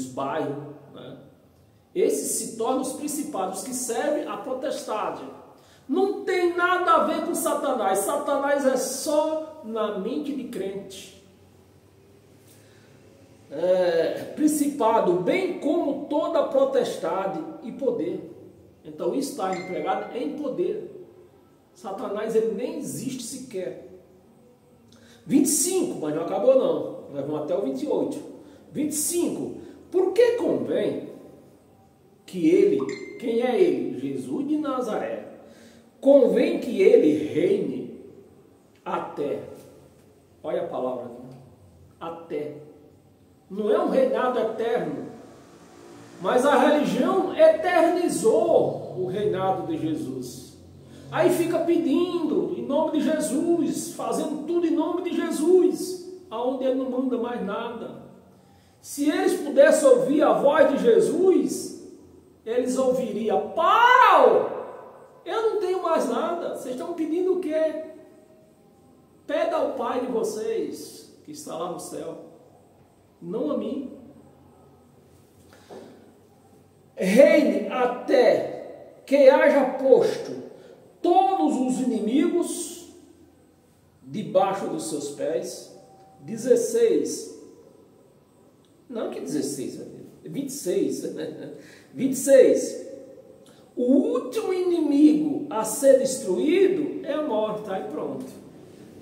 bairros, né? Esses se tornam os principados que servem a potestade. Não tem nada a ver com Satanás. Satanás é só na mente de crente. Principado, bem como toda potestade e poder. Então isso está empregado em poder. Satanás ele nem existe sequer. 25, mas não acabou não. Nós vamos até o 28. 25. Por que convém que ele, quem é ele? Jesus de Nazaré. Convém que ele reine até. Olha a palavra aqui. Até. Não é um reinado eterno. Mas a religião eternizou o reinado de Jesus. Aí fica pedindo em nome de Jesus, fazendo tudo em nome de Jesus, aonde ele não manda mais nada. Se eles pudessem ouvir a voz de Jesus, eles ouviriam: para! Eu não tenho mais nada. Vocês estão pedindo o quê? Pede ao Pai de vocês, que está lá no céu, não a mim. Reine até que haja posto todos os inimigos debaixo dos seus pés. 16. Não que 16, 26. 26. O último inimigo a ser destruído é a morte. Aí pronto.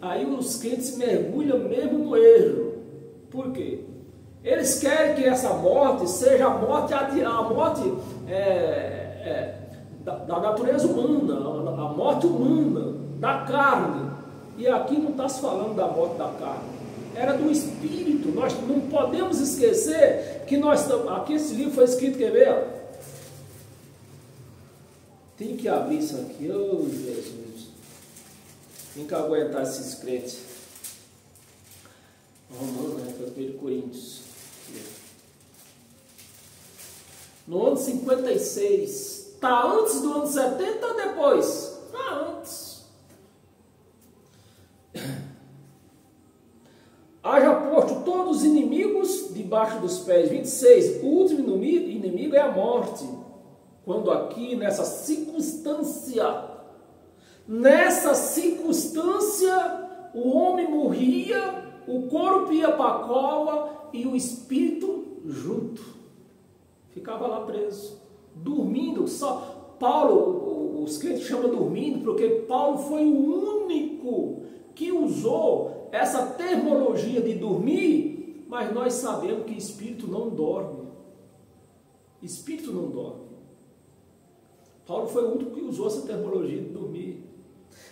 Aí os crentes mergulham mesmo no erro. Por quê? Eles querem que essa morte seja a morte da natureza humana, a morte humana, da carne. E aqui não está se falando da morte da carne, era do espírito. Nós não podemos esquecer que nós estamos. Aqui esse livro foi escrito, quer ver? Tem que abrir isso aqui, oh Jesus. Tem que aguentar esses crentes. Romano, né? Foi de Coríntios. No ano 56, está antes do ano 70 ou depois? Está antes. Haja posto todos os inimigos debaixo dos pés. 26, o último inimigo é a morte. Quando aqui, nessa circunstância, o homem morria, o corpo ia para a cova e o espírito junto. Ficava lá preso. dormindo. Só Paulo, os crentes chamam dormindo, porque Paulo foi o único que usou essa terminologia de dormir, mas nós sabemos que espírito não dorme. Espírito não dorme. Paulo foi o único que usou essa terminologia de dormir.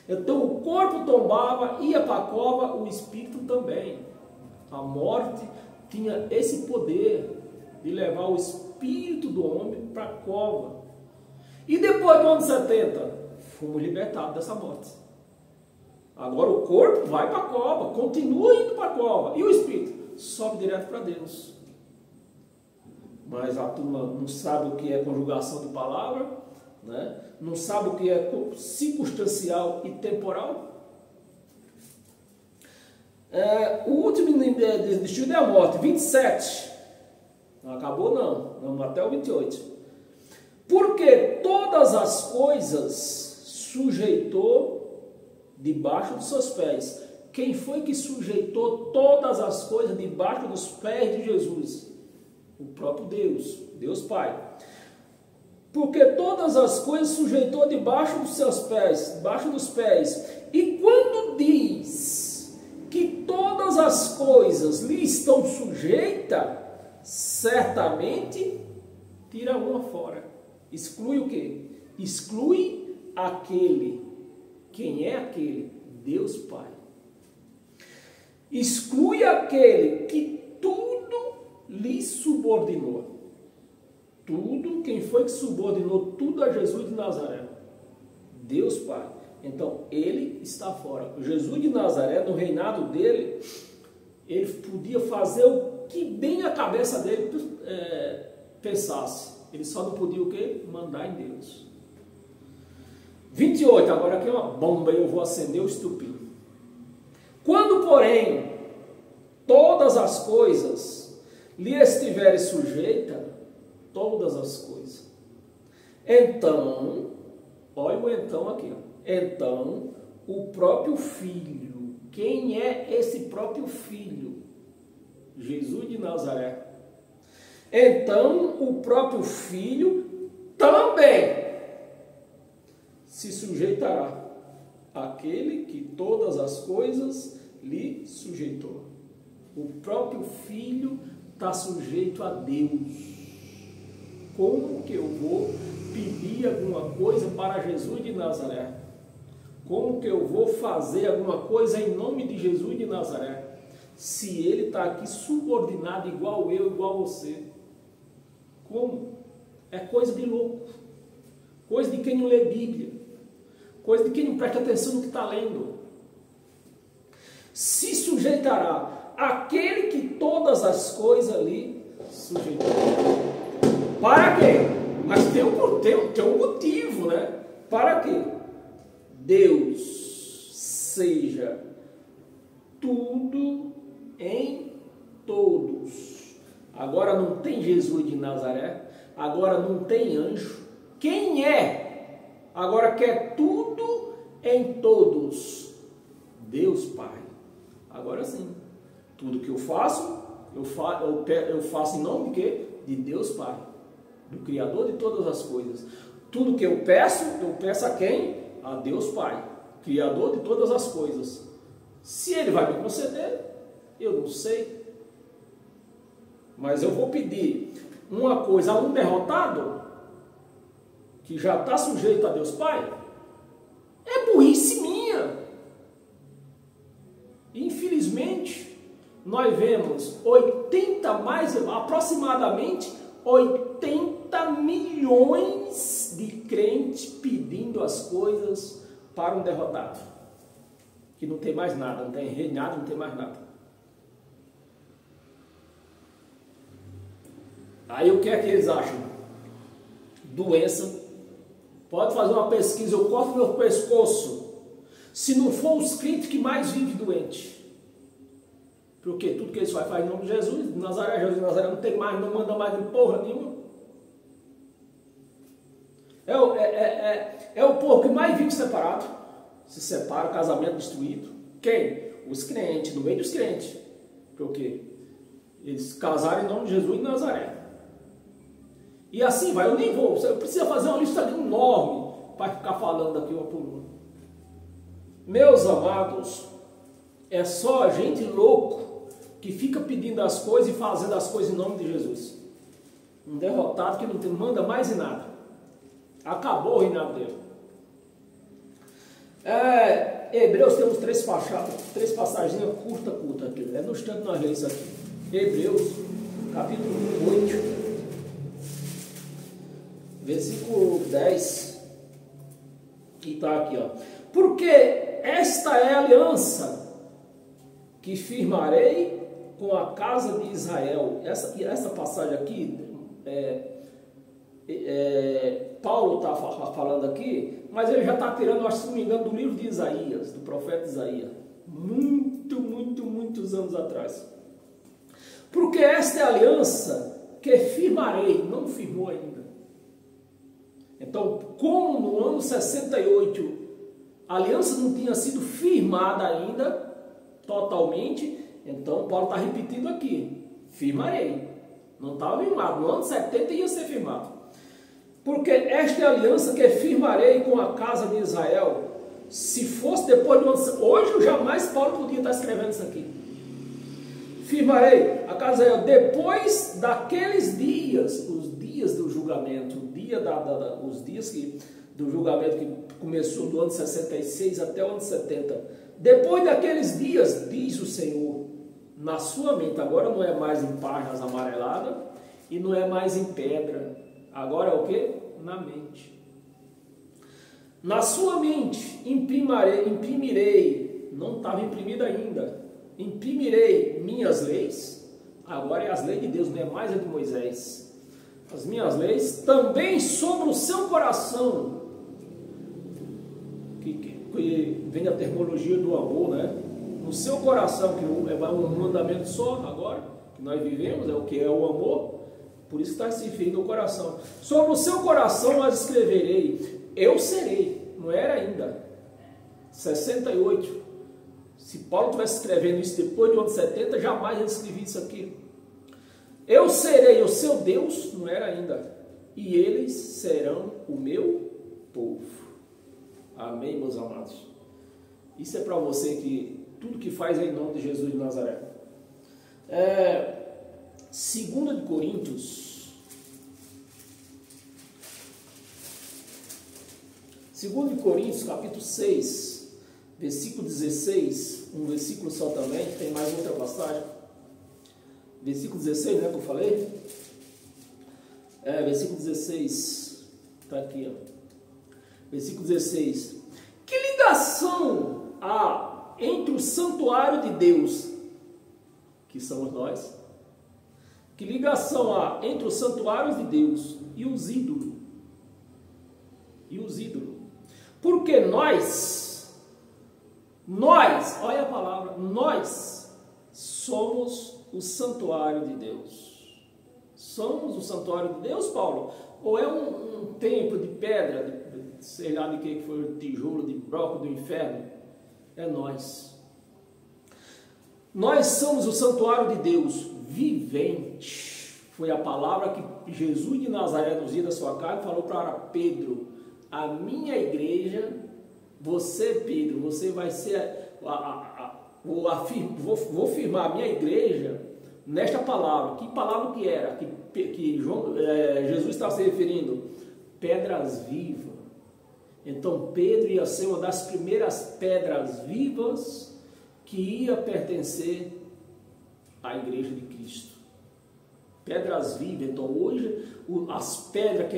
Então o corpo tombava, ia para a cova, o espírito também. A morte tinha esse poder de levar o espírito do homem para a cova. E depois do ano 70, fomos libertados dessa morte. Agora o corpo vai para a cova, continua indo para a cova. E o espírito sobe direto para Deus. Mas a turma não sabe o que é conjugação de palavra, né? Não sabe o que é circunstancial e temporal. O último destino é a morte, 27. Não acabou não, vamos até o 28. Porque todas as coisas sujeitou debaixo dos seus pés. Quem foi que sujeitou todas as coisas debaixo dos pés de Jesus? O próprio Deus, Deus Pai. Porque todas as coisas sujeitou debaixo dos seus pés, debaixo dos pés. E quando diz que todas as coisas lhe estão sujeitas, certamente tira uma fora. Exclui o quê? Exclui aquele. Quem é aquele? Deus Pai. Exclui aquele que tudo lhe subordinou. Tudo, quem foi que subordinou tudo a Jesus de Nazaré? Deus Pai. Então, ele está fora. Jesus de Nazaré, no reinado dele, ele podia fazer o que bem a cabeça dele pensasse. Ele só não podia o quê? Mandar em Deus. 28, agora aqui é uma bomba, eu vou acender o estupim. Quando, porém, todas as coisas lhe estiverem sujeitas, todas as coisas. Então, olha o então aqui, ó. Então, o próprio Filho. Quem é esse próprio Filho? Jesus de Nazaré. Então, o próprio Filho também se sujeitará àquele que todas as coisas lhe sujeitou. O próprio Filho está sujeito a Deus. Como que eu vou pedir alguma coisa para Jesus de Nazaré? Como que eu vou fazer alguma coisa em nome de Jesus de Nazaré? Se ele está aqui subordinado igual eu, igual você. Como? É coisa de louco. Coisa de quem não lê Bíblia. Coisa de quem não presta atenção no que está lendo. Se sujeitará aquele que todas as coisas ali sujeitou. Para quê? Mas tem um motivo, né? Para quê? Deus seja tudo em todos. Agora não tem Jesus de Nazaré, agora não tem anjo. Quem é? Agora quer tudo em todos. Deus Pai. Agora sim, tudo que eu faço, eu faço em nome de quê? De Deus Pai. Do Criador de todas as coisas. Tudo que eu peço a quem? A Deus Pai, Criador de todas as coisas. Se Ele vai me conceder, eu não sei. Mas eu vou pedir uma coisa a um derrotado, que já está sujeito a Deus Pai, é burrice minha. Infelizmente, nós vemos aproximadamente 80 milhões de crentes pedindo as coisas para um derrotado, que não tem mais nada, não tem reinado, não tem mais nada. Aí o que é que eles acham? Doença. Pode fazer uma pesquisa, eu corto meu pescoço, se não for os crentes que mais vivem doente. Porque tudo que eles fazem em nome de Jesus de Nazaré não tem mais, não manda mais em porra nenhuma. É o povo que mais vive separado. Se separa, casamento destruído. Quem? Os crentes, no meio dos crentes. Por quê? Eles casaram em nome de Jesus de Nazaré. E assim vai, eu nem vou, você precisa fazer uma lista enorme para ficar falando aqui uma por uma. Meus amados, é só gente louco que fica pedindo as coisas e fazendo as coisas em nome de Jesus. Um derrotado que não manda mais em nada. Acabou o reinado dele. Hebreus, temos três passagens curta aqui. É no instante nós lemos isso aqui. Hebreus, capítulo 8. Versículo 10, e está aqui, ó. Porque esta é a aliança que firmarei com a casa de Israel. Essa passagem aqui, Paulo está falando aqui, mas ele já está tirando, acho que não me engano, do livro de Isaías, do profeta Isaías. Muitos anos atrás. Porque esta é a aliança que firmarei, não firmou ainda. Então, como no ano 68 a aliança não tinha sido firmada ainda, totalmente, então Paulo está repetindo aqui, firmarei. Não estava firmado, no ano 70 ia ser firmado. Porque esta é a aliança que firmarei com a casa de Israel. Se fosse depois do ano... Hoje jamais Paulo podia estar escrevendo isso aqui. Firmarei a casa de Israel depois daqueles dias, os dias do julgamento, os dias do julgamento que começou do ano 66 até o ano 70. Depois daqueles dias, diz o Senhor, na sua mente, agora não é mais em páginas amareladas e não é mais em pedra. Agora é o que? Na mente. Na sua mente imprimirei, não estava imprimida ainda, imprimirei minhas leis, agora é as leis de Deus, não é mais a de Moisés. As minhas leis também sobre o seu coração, que vem a terminologia do amor, né? No seu coração, que é um mandamento só agora, que nós vivemos, é o que é o amor, por isso está se referindo ao coração. Sobre o seu coração nós escreverei, eu serei, não era ainda, 68, se Paulo estivesse escrevendo isso depois do ano 70, jamais ele escrevia isso aqui. Eu serei o seu Deus, não era ainda, e eles serão o meu povo. Amém, meus amados? Isso é para você que tudo que faz é em nome de Jesus de Nazaré. 2 de Coríntios, 2 de Coríntios, capítulo 6, versículo 16, um versículo só também, tem mais outra passagem. Versículo 16, né, que eu falei? Versículo 16, está aqui, ó. Versículo 16. Que ligação há entre o santuário de Deus, que somos nós? Que ligação há entre os santuários de Deus e os ídolos? Porque nós, olha a palavra, nós somos o santuário de Deus. Somos o santuário de Deus, Paulo? Ou é um templo de pedra, sei lá de que foi, tijolo, de broco do inferno? É nós. Nós somos o santuário de Deus vivente. Foi a palavra que Jesus de Nazaré, nos dias da sua carne, falou para Pedro: a minha igreja, você, Pedro, você vai ser, vou firmar a minha igreja nesta palavra. Que palavra que era? Que Jesus estava se referindo? Pedras vivas. Então Pedro ia ser uma das primeiras pedras vivas que ia pertencer à igreja de Cristo. Pedras vivas. Então hoje as pedras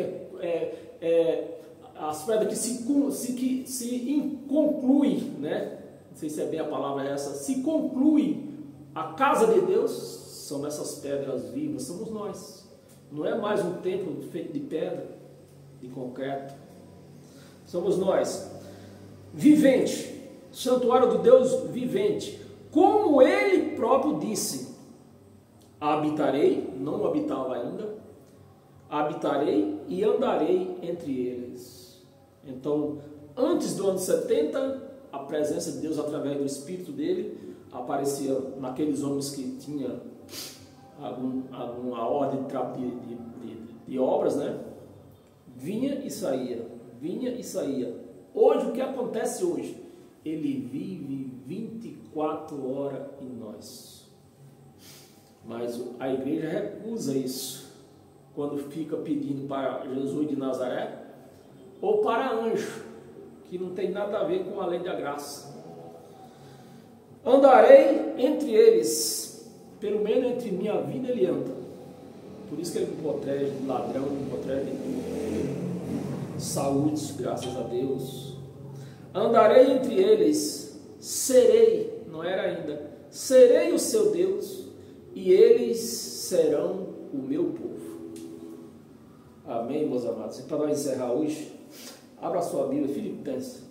que se conclui, né? Não sei se é bem a palavra essa, se conclui a casa de Deus, são essas pedras vivas, somos nós. Não é mais um templo feito de pedra, de concreto. Somos nós. Vivente, santuário do Deus vivente. Como ele próprio disse: habitarei, não habitava ainda, habitarei e andarei entre eles. Então, antes do ano 70, a presença de Deus através do Espírito dele aparecia naqueles homens que tinham alguma ordem de obras, né? Vinha e saía, vinha e saía. Hoje, o que acontece hoje? Ele vive 24 horas em nós. Mas a igreja recusa isso, quando fica pedindo para Jesus de Nazaré, ou para anjo, que não tem nada a ver com a lei da graça. Andarei entre eles, pelo menos entre minha vida ele anda. Por isso que ele me protege do ladrão, me protege de tudo. Saúde, graças a Deus. Andarei entre eles, serei, não era ainda, serei o seu Deus, e eles serão o meu povo. Amém, meus amados. E para nós encerrar hoje, abra a sua Bíblia, Filipenses.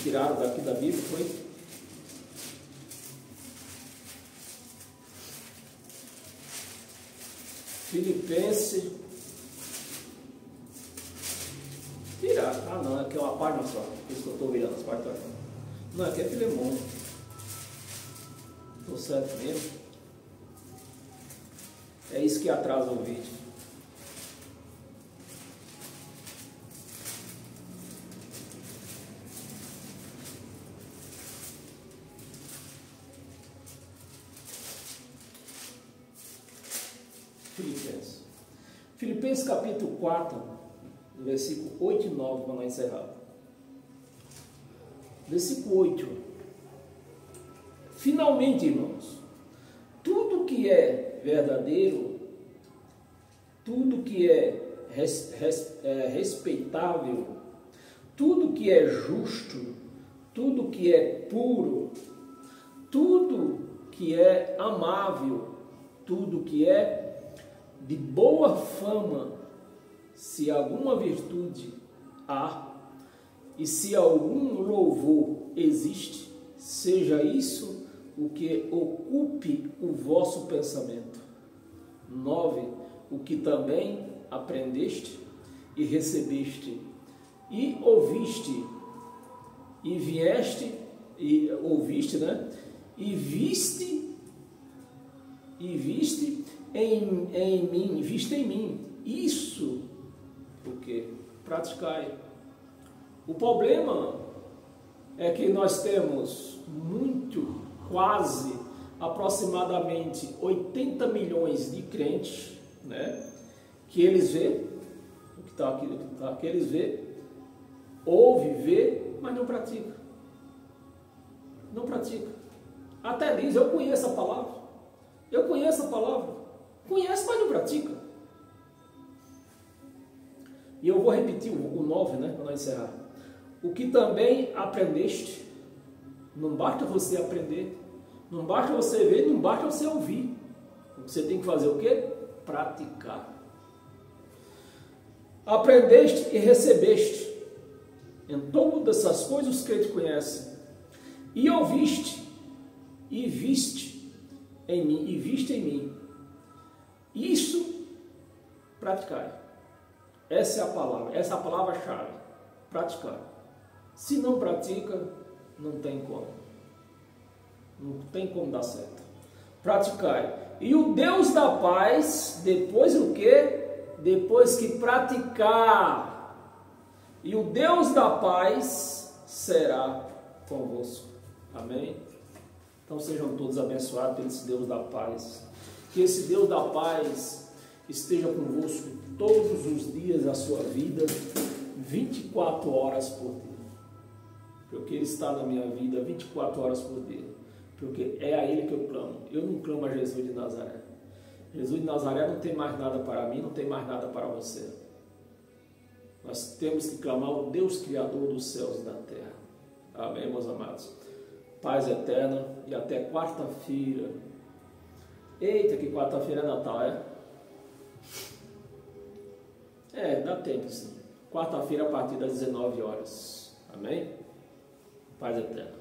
Tiraram daqui da Bíblia, foi? Filipenses. Tiraram. Ah, não, aqui é uma página só. Por isso que eu estou virando as páginas. Não, aqui é Filemão. Estou certo mesmo. É isso que atrasa o vídeo. Filipenses capítulo 4, versículo 8 e 9, para nós encerrar. Versículo 8. Finalmente, irmãos, tudo que é verdadeiro, tudo que é respeitável, tudo que é justo, tudo que é puro, tudo que é amável, tudo que é de boa fama, se alguma virtude há, e se algum louvor existe, seja isso o que ocupe o vosso pensamento. 9. O que também aprendeste e recebeste, e ouviste, e vieste, e ouviste, né? E viste em mim, isso, porque praticai. O problema é que nós temos quase, aproximadamente 80 milhões de crentes, né? Que eles vê, o que está aqui, que eles vê, ouve, vê, mas não pratica. Não pratica. Até diz, eu conheço a palavra. Eu conheço a palavra. Conhece, mas não pratica. E eu vou repetir o 9, né, para nós encerrar. O que também aprendeste, não basta você aprender, não basta você ver, não basta você ouvir. Você tem que fazer o quê? Praticar. Aprendeste e recebeste. Em todas essas coisas os crentes conhecem. E ouviste, e viste em mim, e viste em mim. Isso, praticar. Essa é a palavra-chave. Praticar. Se não pratica, não tem como. Não tem como dar certo. Praticar. E o Deus da paz, depois o quê? Depois que praticar. E o Deus da paz será convosco. Amém? Então sejam todos abençoados por esse Deus da paz. Que esse Deus da paz esteja convosco todos os dias da sua vida, 24 horas por dia. Porque Ele está na minha vida 24 horas por dia. Porque é a Ele que eu clamo. Eu não clamo a Jesus de Nazaré. Jesus de Nazaré não tem mais nada para mim, não tem mais nada para você. Nós temos que clamar o Deus Criador dos céus e da terra. Amém, meus amados? Paz eterna e até quarta-feira. Eita, que quarta-feira é Natal, é? É, dá tempo sim. Quarta-feira a partir das 19 horas. Amém? Paz eterna.